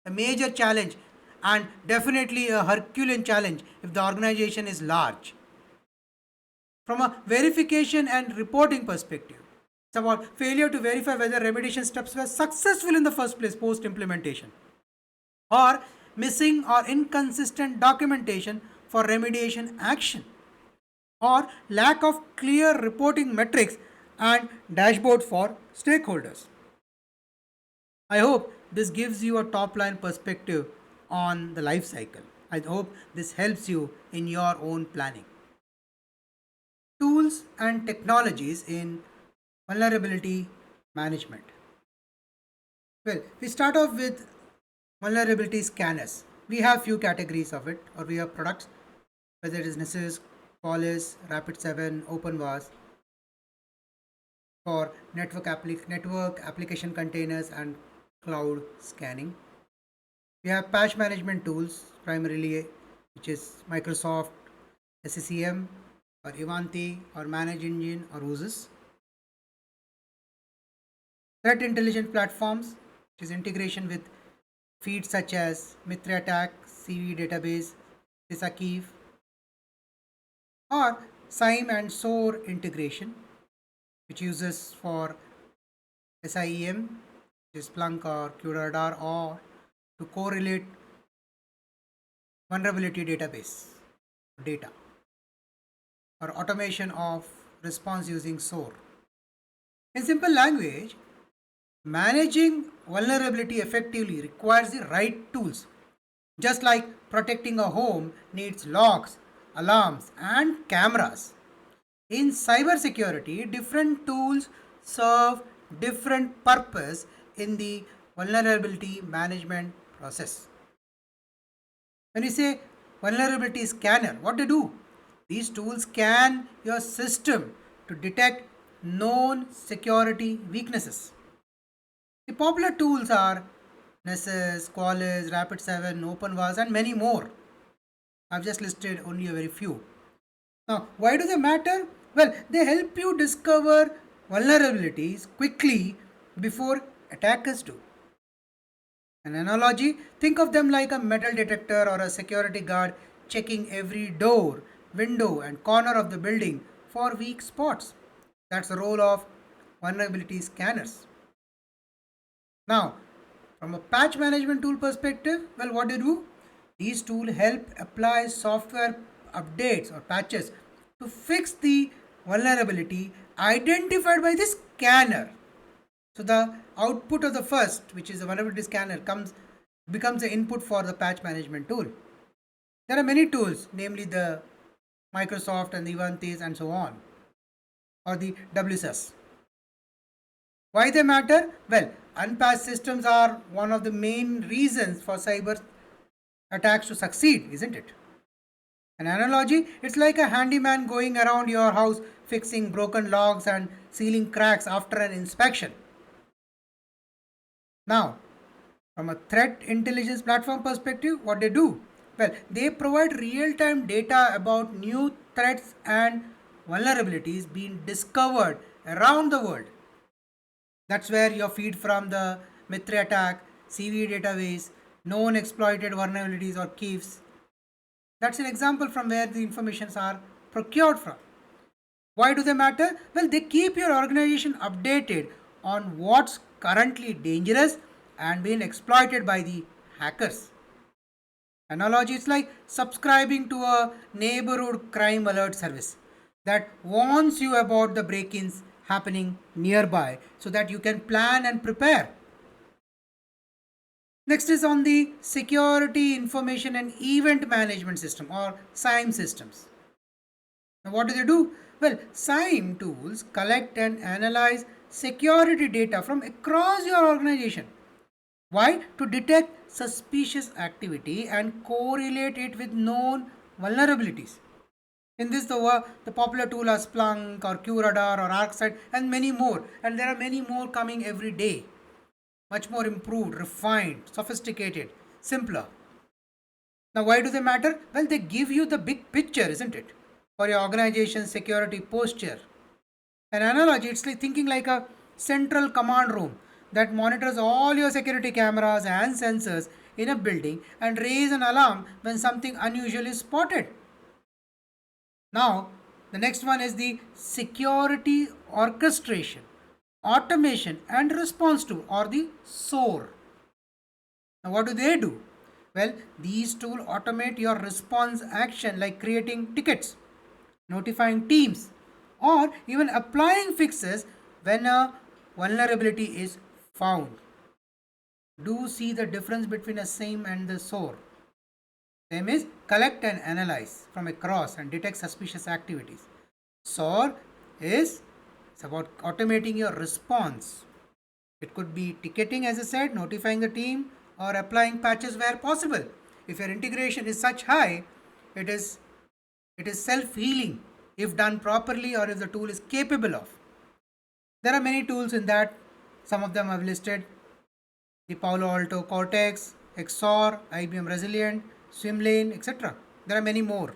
A major challenge, and definitely a Herculean challenge if the organization is large. From a verification and reporting perspective, it's about failure to verify whether remediation steps were successful in the first place post implementation, or missing or inconsistent documentation for remediation action, or lack of clear reporting metrics and dashboard for stakeholders. I hope this gives you a top line perspective on the life cycle. I hope this helps you in your own planning. Tools and technologies in vulnerability management. Well, we start off with vulnerability scanners. We have few categories of it, or we have products, whether it is NIST, Qualys, Rapid7, OpenVAS for network application containers and cloud scanning. We have patch management tools, primarily which is Microsoft SCCM or Ivanti or Manage Engine or Oasis. Threat intelligence platforms, which is integration with feeds such as Mitra Attack, CV database, Sysakeef, or SIEM and SOAR integration, which uses for SIEM, which is Splunk or QRadar, or to correlate vulnerability database data, or automation of response using SOAR. In simple language, managing vulnerability effectively requires the right tools. Just like protecting a home needs locks, alarms, and cameras. In cybersecurity, different tools serve different purpose in the vulnerability management process. When you say vulnerability scanner, what they do? These tools scan your system to detect known security weaknesses. The popular tools are Nessus, Qualys, Rapid7, OpenVAS, and many more. I've just listed only a very few. Now, why do they matter? Well, they help you discover vulnerabilities quickly before attackers do. An analogy, think of them like a metal detector or a security guard checking every door, window, and corner of the building for weak spots. That's the role of vulnerability scanners. Now, from a patch management tool perspective, well, what they do? These tools help apply software updates or patches to fix the vulnerability identified by the scanner. So the output of the first, which is the vulnerability scanner, becomes the input for the patch management tool. There are many tools, namely the Microsoft and the Ivantis and so on, or the WSS. Why they matter? Well, unpatched systems are one of the main reasons for cyber attacks to succeed, isn't it? An analogy, it's like a handyman going around your house fixing broken logs and sealing cracks after an inspection. Now, from a threat intelligence platform perspective, what they do? Well, they provide real time data about new threats and vulnerabilities being discovered around the world. That's where your feed from the Mitra attack, CV database, known exploited vulnerabilities or keys. That's an example from where the informations are procured from. Why do they matter? Well, they keep your organization updated on what's currently dangerous and being exploited by the hackers. Analogy is like subscribing to a neighborhood crime alert service that warns you about the break ins happening nearby so that you can plan and prepare. Next is on the Security Information and Event Management System or SIEM systems. Now, what do they do? Well, SIEM tools collect and analyze security data from across your organization. Why? To detect suspicious activity and correlate it with known vulnerabilities. In this, the popular tool are Splunk or QRadar or ArcSight and many more. And there are many more coming every day. Much more improved, refined, sophisticated, simpler. Now, why do they matter? Well, they give you the big picture, isn't it? For your organization's security posture. An analogy, it's like thinking like a central command room that monitors all your security cameras and sensors in a building and raise an alarm when something unusual is spotted. Now, the next one is the security orchestration, automation, and response to, or the SOAR. Now, what do they do? Well, these tools automate your response action like creating tickets, notifying teams, or even applying fixes when a vulnerability is found. Do see the difference between a SIEM and the SOAR. SIEM is collect and analyze from across and detect suspicious activities. SOAR is it's about automating your response. It could be ticketing, as I said, notifying the team, or applying patches where possible. If your integration is such high, it is it is self-healing if done properly or if the tool is capable of. There are many tools in that. Some of them I've listed: the Palo Alto Cortex, XOR, IBM Resilient, Swimlane, etc. There are many more.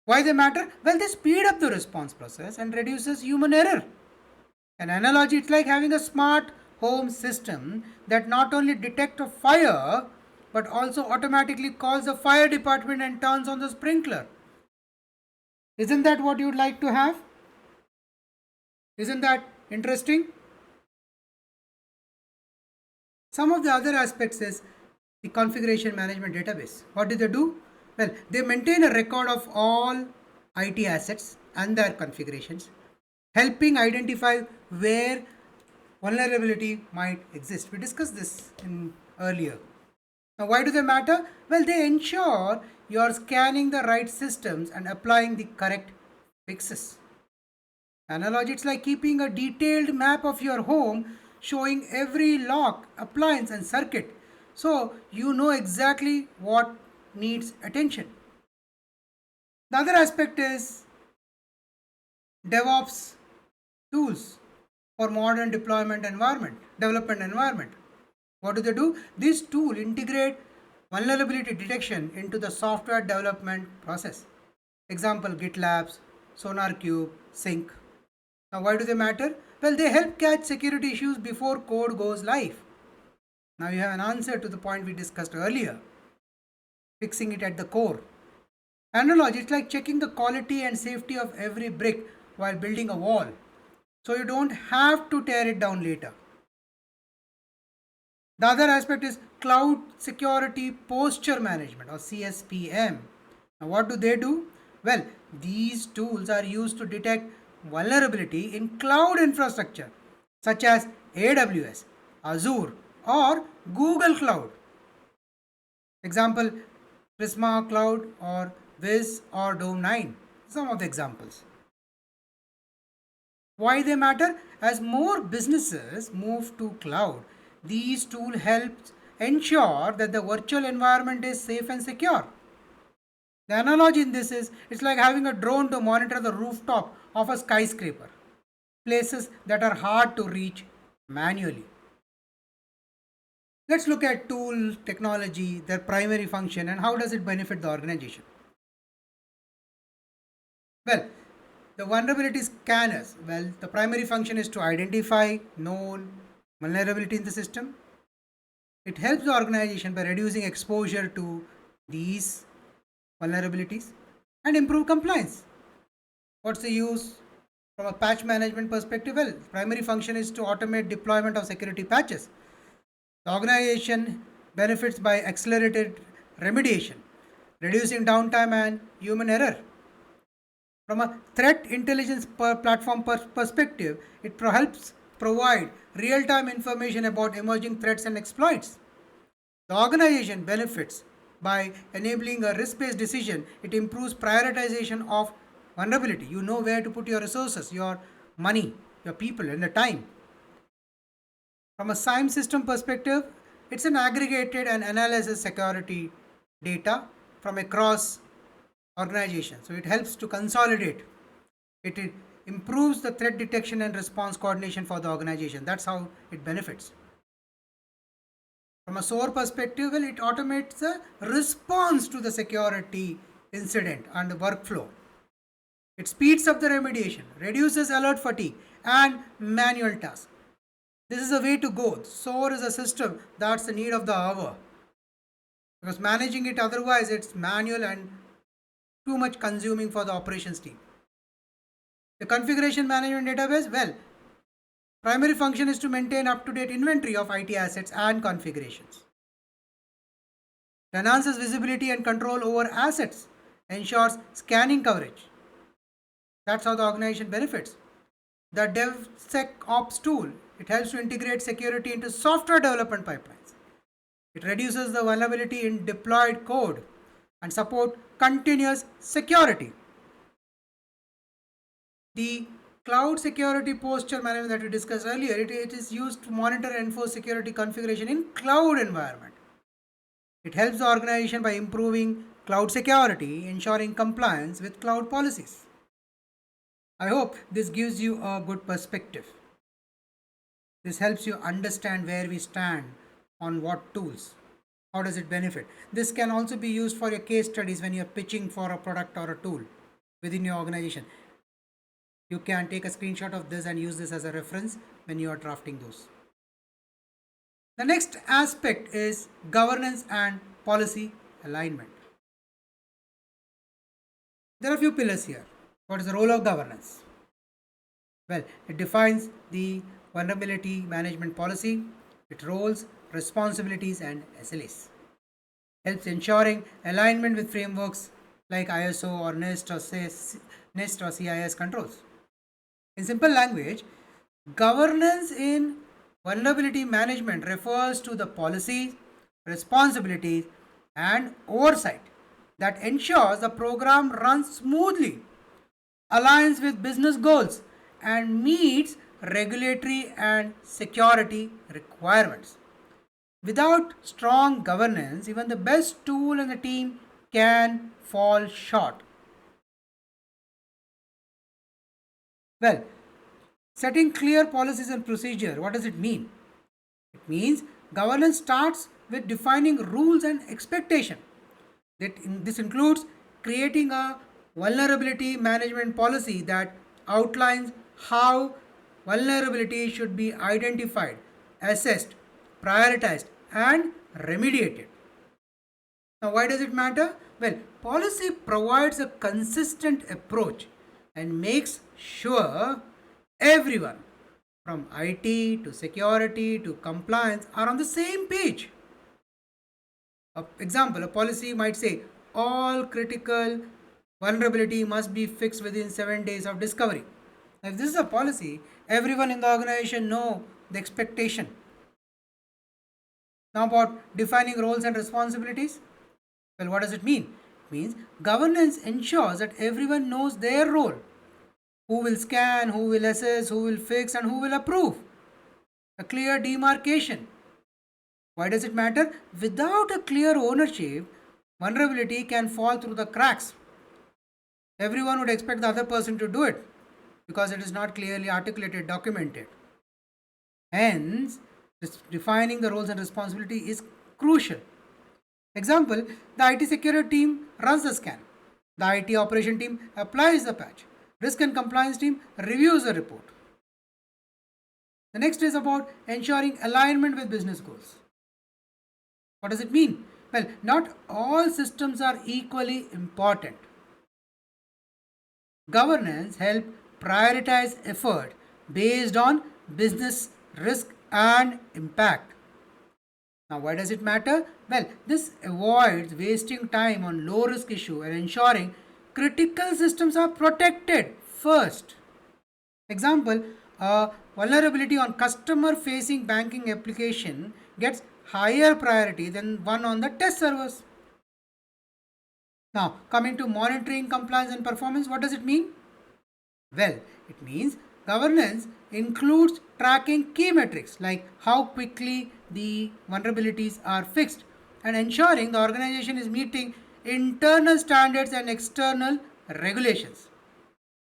Why they matter? Well, they speed up the response process and reduces human error. An analogy, it's like having a smart home system that not only detects a fire but also automatically calls the fire department and turns on the sprinkler. Isn't that what you'd like to have? Isn't that interesting? Some of the other aspects is the configuration management database. What do they do? Well, they maintain a record of all IT assets and their configurations, helping identify where vulnerability might exist. We discussed this in earlier. Now, why do they matter? Well, they ensure you are scanning the right systems and applying the correct fixes. Analogy, it's like keeping a detailed map of your home showing every lock, appliance, and circuit, so you know exactly what needs attention. The other aspect is DevOps tools for modern development environment. What do they do? This tool integrate vulnerability detection into the software development process. Example: GitLabs, SonarQube, Sync. Now, why do they matter? Well, they help catch security issues before code goes live. Now, you have an answer to the point we discussed earlier: fixing it at the core. Analogy, it's like checking the quality and safety of every brick while building a wall, so you don't have to tear it down later. The other aspect is cloud security posture management, or CSPM. Now, what do they do? Well, these tools are used to detect vulnerability in cloud infrastructure such as AWS, Azure, or Google Cloud. Example: Prisma Cloud or Wiz or Dome 9. Some of the examples. Why they matter? As more businesses move to cloud, these tools help ensure that the virtual environment is safe and secure. The analogy in this is, it's like having a drone to monitor the rooftop of a skyscraper, places that are hard to reach manually. Let's look at tool technology, their primary function, and how does it benefit the organization. Well, the vulnerability scanners, well, the primary function is to identify known vulnerability in the system. It helps the organization by reducing exposure to these vulnerabilities and improve compliance. What's the use from a patch management perspective? Well, primary function is to automate deployment of security patches. The organization benefits by accelerated remediation, reducing downtime and human error. From a threat intelligence platform perspective, it helps provide real-time information about emerging threats and exploits. The organization benefits by enabling a risk-based decision. It improves prioritization of vulnerability. You know where to put your resources, your money, your people, and the time. From a SIEM system perspective, it's an aggregated and analyzes security data from across organization. So it helps to consolidate. It improves the threat detection and response coordination for the organization. That's how it benefits. From a SOAR perspective, well, it automates the response to the security incident and the workflow. It speeds up the remediation, reduces alert fatigue and manual tasks. This is the way to go. SOAR is a system that's the need of the hour, because managing it otherwise it's manual and too much consuming for the operations team. The configuration management database, well, primary function is to maintain up-to-date inventory of IT assets and configurations. It enhances visibility and control over assets, ensures scanning coverage. That's how the organization benefits. The DevSecOps tool, it helps to integrate security into software development pipelines. It reduces the vulnerability in deployed code and support continuous security. The Cloud security posture management that we discussed earlier, it is used to monitor and enforce security configuration in cloud environment. It helps the organization by improving cloud security, ensuring compliance with cloud policies. I hope this gives you a good perspective. This helps you understand where we stand on what tools. How does it benefit? This can also be used for your case studies when you're pitching for a product or a tool within your organization. You can take a screenshot of this and use this as a reference when you are drafting those. The next aspect is governance and policy alignment. There are a few pillars here. What is the role of governance? Well, it defines the vulnerability management policy, its roles, responsibilities, and SLAs. Helps ensuring alignment with frameworks like ISO or NIST or CIS controls. In simple language, governance in vulnerability management refers to the policies, responsibilities, and oversight that ensures the program runs smoothly, aligns with business goals, and meets regulatory and security requirements. Without strong governance, even the best tool in the team can fall short. Well, setting clear policies and procedure, what does it mean? It means governance starts with defining rules and expectation. This includes creating a vulnerability management policy that outlines how vulnerabilities should be identified, assessed, prioritized, and remediated. Now, why does it matter? Well, policy provides a consistent approach and makes sure everyone from IT to security to compliance are on the same page. Example, a policy might say all critical vulnerability must be fixed within 7 days of discovery. If this is a policy, everyone in the organization know the expectation. Now about defining roles and responsibilities. Well, what does it mean? It means governance ensures that everyone knows their role. Who will scan, who will assess, who will fix, and who will approve. A clear demarcation. Why does it matter? Without a clear ownership, vulnerability can fall through the cracks. Everyone would expect the other person to do it because it is not clearly articulated, documented. Hence, defining the roles and responsibility is crucial. Example, the IT security team runs the scan. The IT operation team applies the patch. Risk and compliance team reviews the report. The next is about ensuring alignment with business goals. What does it mean? Well, not all systems are equally important. Governance helps prioritize effort based on business risk and impact. Now, why does it matter? Well, this avoids wasting time on low risk issue and ensuring critical systems are protected first. Example, a vulnerability on customer facing banking application gets higher priority than one on the test servers. Now, coming to monitoring compliance and performance, what does it mean? Well, it means governance includes tracking key metrics like how quickly the vulnerabilities are fixed and ensuring the organization is meeting internal standards and external regulations.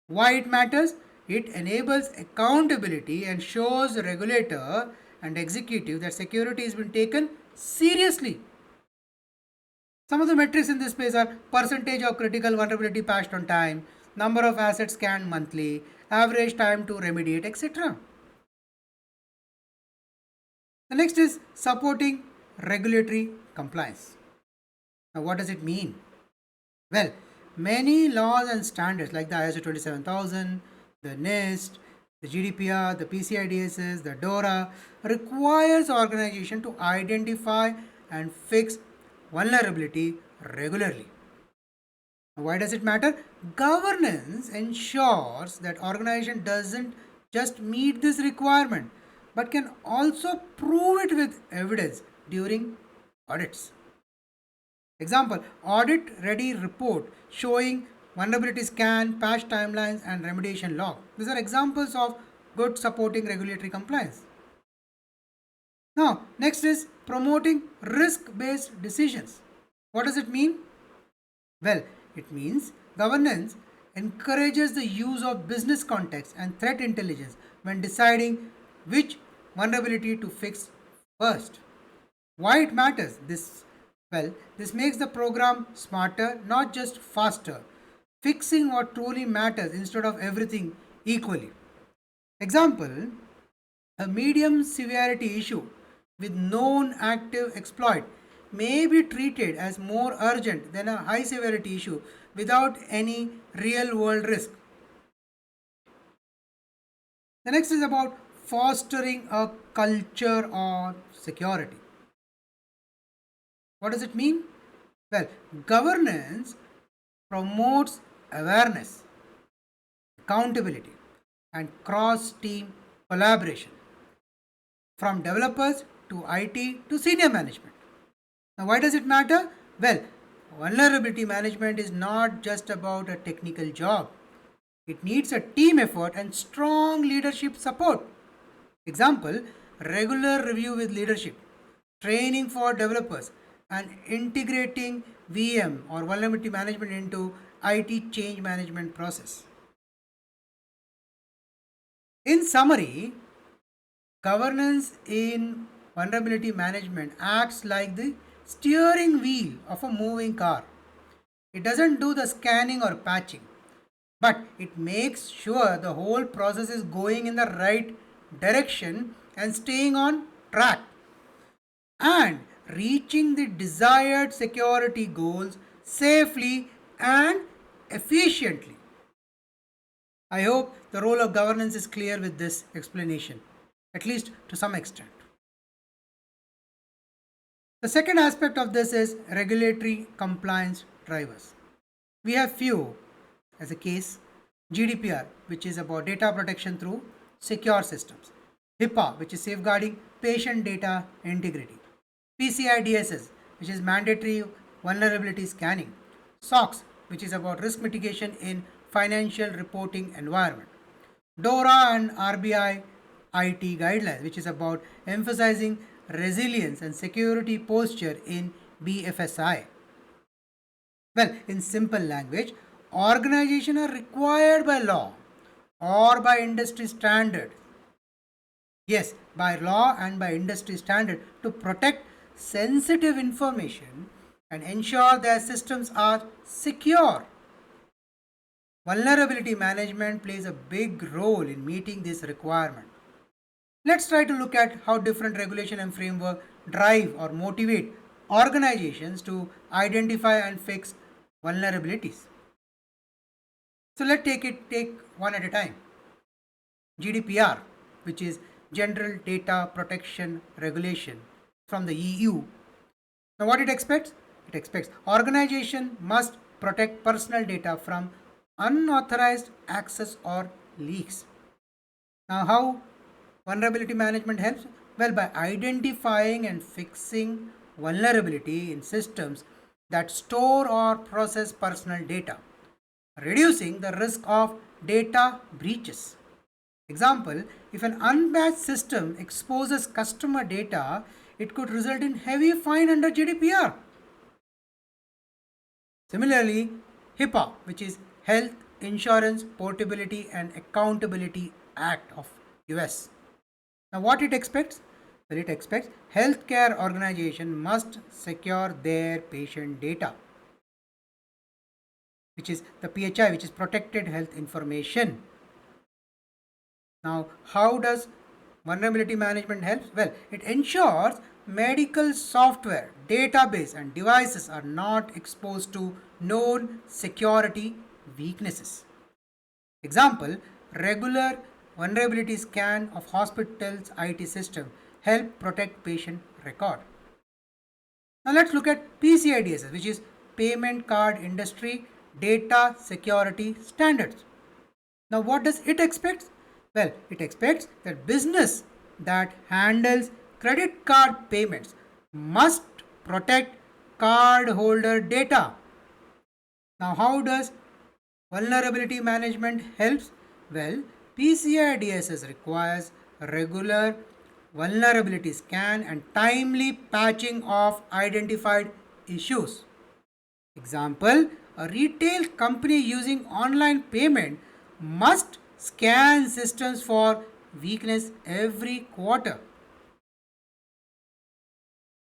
Why it matters? It enables accountability and shows the regulator and executive that security has been taken seriously. Some of the metrics in this space are percentage of critical vulnerability patched on time, number of assets scanned monthly, average time to remediate, etc. The next is supporting regulatory compliance. Now, what does it mean? Well, many laws and standards like the ISO 27000, the NIST, the GDPR, the PCI DSS, the DORA requires organization to identify and fix vulnerability regularly. Why does it matter? Governance ensures that organization doesn't just meet this requirement but can also prove it with evidence during audits. Example, audit ready report showing vulnerability scan, patch timelines, and remediation log. These are examples of good supporting regulatory compliance. Now, next is promoting risk-based decisions. What does it mean? Well, it means governance encourages the use of business context and threat intelligence when deciding which vulnerability to fix first. Why it matters? This makes the program smarter, not just faster, fixing what truly matters instead of everything equally. Example, a medium severity issue with known active exploit may be treated as more urgent than a high severity issue without any real world risk. The next is about fostering a culture of security. What does it mean? Well, governance promotes awareness, accountability, and cross team collaboration from developers to IT to senior management. Now, why does it matter? Well, vulnerability management is not just about a technical job, it needs a team effort and strong leadership support. Example, regular review with leadership, training for developers, and integrating VM or vulnerability management into IT change management process. In summary, governance in vulnerability management acts like the steering wheel of a moving car. It doesn't do the scanning or patching, but it makes sure the whole process is going in the right direction and staying on track and reaching the desired security goals safely and efficiently. I hope the role of governance is clear with this explanation, at least to some extent. The second aspect of this is regulatory compliance drivers. We have few as a case: GDPR, which is about data protection through secure systems; HIPAA, which is safeguarding patient data integrity; PCI DSS, which is mandatory vulnerability scanning; SOX, which is about risk mitigation in financial reporting environment; DORA and RBI IT guidelines, which is about emphasizing resilience and security posture in BFSI. Well, in simple language, organizations are required by law or by industry standard. Yes, by law and by industry standard to protect sensitive information and ensure their systems are secure. Vulnerability management plays a big role in meeting this requirement. Let's try to look at how different regulation and framework drive or motivate organizations to identify and fix vulnerabilities. So let's take one at a time. GDPR, which is General Data Protection Regulation from the EU. Now what it expects? It expects organization must protect personal data from unauthorized access or leaks. Now how vulnerability management helps? Well, by identifying and fixing vulnerability in systems that store or process personal data, reducing the risk of data breaches. Example, if an unbatched system exposes customer data, it could result in heavy fine under GDPR. Similarly, HIPAA, which is Health Insurance Portability and Accountability Act of US. Now what it expects? Well, it expects healthcare organization must secure their patient data, which is the PHI, which is protected health information. Now, how does vulnerability management help? Well, it ensures medical software, database, and devices are not exposed to known security weaknesses. Example, regular vulnerability scan of hospitals' IT system help protect patient record. Now let's look at PCI DSS, which is Payment Card Industry Data Security Standards. Now what does it expect? Well, it expects that business that handles credit card payments must protect cardholder data. Now how does vulnerability management helps? Well, PCI DSS requires regular vulnerability scan and timely patching of identified issues. Example, a retail company using online payment must scan systems for weakness every quarter.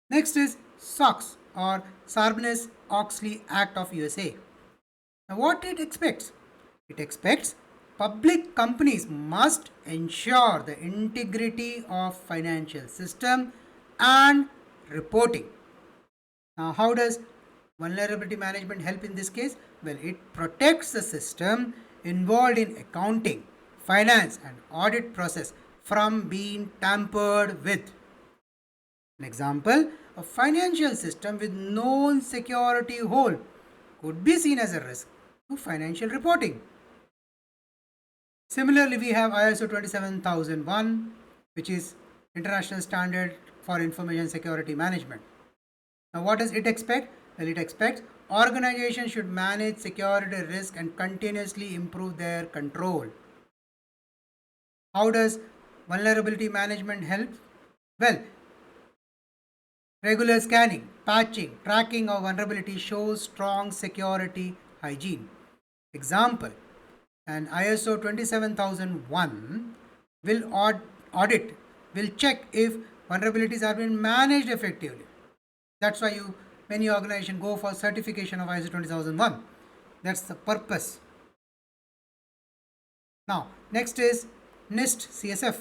Next is SOX or Sarbanes-Oxley Act of USA. Now what it expects? It expects public companies must ensure the integrity of financial system and reporting. Now, how does vulnerability management help in this case? Well, it protects the system involved in accounting, finance, and audit process from being tampered with. An example, a financial system with known security hole could be seen as a risk to financial reporting. Similarly, we have ISO 27001, which is International Standard for Information Security Management. Now, what does it expect? Well, it expects organizations should manage security risk and continuously improve their control. How does vulnerability management help? Well, regular scanning, patching, tracking of vulnerability shows strong security hygiene. Example, an ISO 27001 will audit, will check if vulnerabilities have been managed effectively. That's why many organizations go for certification of ISO 20001. That's the purpose. Now, next is NIST CSF.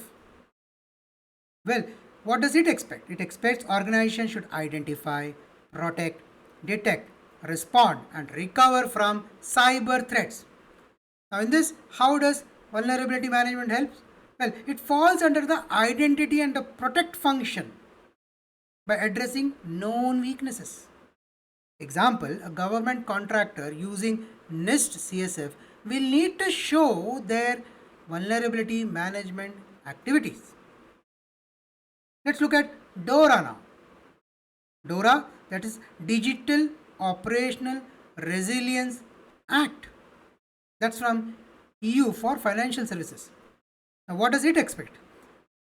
Well, what does it expect? It expects organizations should identify, protect, detect, respond, and recover from cyber threats. Now, in this, how does vulnerability management help? Well, it falls under the identity and the protect function by addressing known weaknesses. Example, a government contractor using NIST CSF will need to show their vulnerability management activities. Let's look at DORA now. DORA, that is Digital Operational Resilience Act. That's from EU for financial services. Now, what does it expect?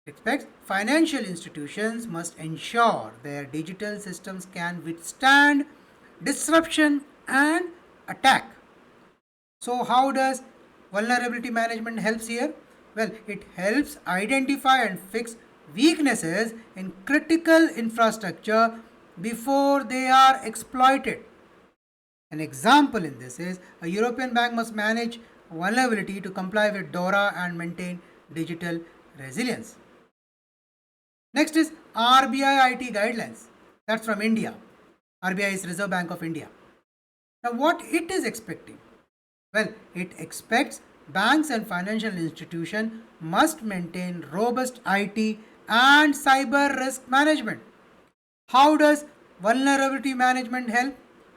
It expects financial institutions must ensure their digital systems can withstand disruption and attack. So, how does vulnerability management helps here? Well, it helps identify and fix weaknesses in critical infrastructure before they are exploited. An example in this is a European bank must manage vulnerability to comply with DORA and maintain digital resilience. Next is RBI IT guidelines. That's from India. RBI is Reserve Bank of India. Now, what it is expecting? Well, it expects banks and financial institutions must maintain robust IT and cyber risk management. How does vulnerability management help?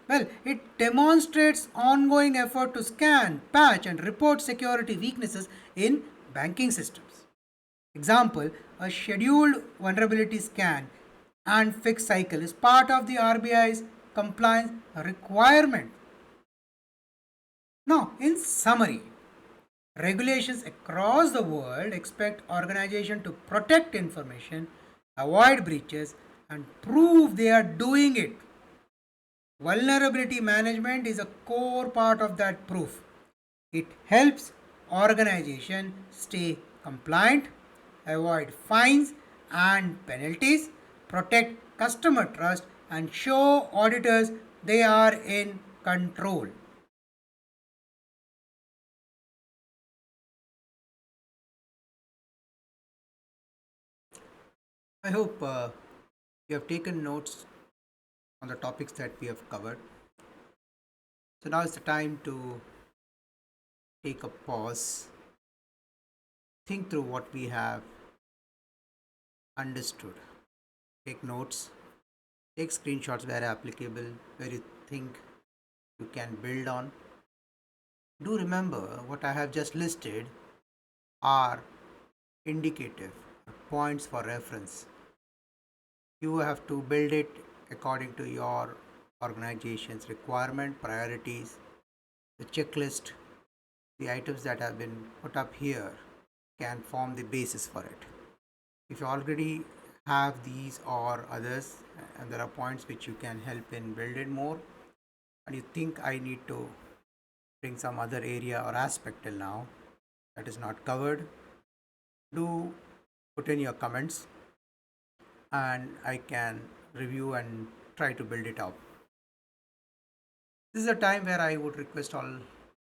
Well, it demonstrates ongoing effort to scan, patch, and report security weaknesses in banking systems. Example, a scheduled vulnerability scan and fix cycle is part of the RBI's compliance requirement. Now, in summary, regulations across the world expect organizations to protect information, avoid breaches, and prove they are doing it. Vulnerability management is a core part of that proof. It helps organization stay compliant, avoid fines and penalties, protect customer trust, and show auditors they are in control. I hope you have taken notes on the topics that we have covered. So now is the time to take a pause, think through what we have understood, take notes, take screenshots where applicable, where you think you can build on. Do remember what I have just listed are indicative points for reference. You have to build it according to your organization's requirement, priorities, the checklist the items that have been put up here can form the basis for it. If you already have these or others, and there are points which you can help in build it more, and you think I need to bring some other area or aspect till now that is not covered, do put in your comments and I can review and try to build it up. This is a time where I would request all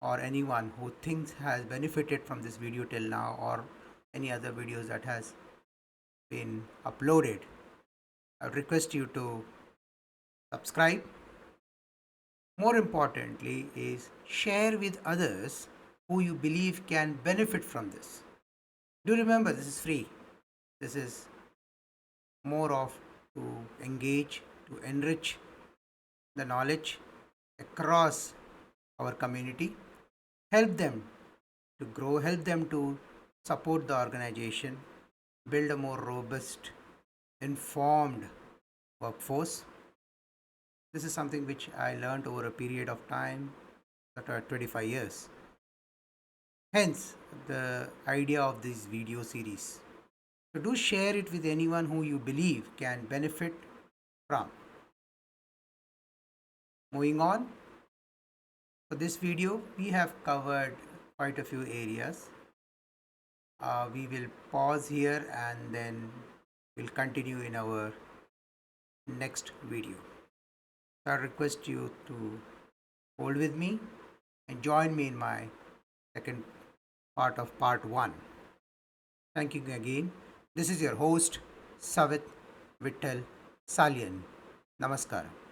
or anyone who thinks has benefited from this video till now or any other videos that has been uploaded. I would request you to subscribe. More importantly is share with others who you believe can benefit from this. Do remember, this is free. This is more of to engage, to enrich the knowledge across our community, help them to grow, help them to support the organization, build a more robust, informed workforce. This is something which I learned over a period of time, that are 25 years. Hence, the idea of this video series. So, do share it with anyone who you believe can benefit from. Moving on, for this video, we have covered quite a few areas. We will pause here and then we'll continue in our next video. So I request you to hold with me and join me in my second part of part 1. Thank you again. This is your host, Savit Vittal Salian. Namaskaram.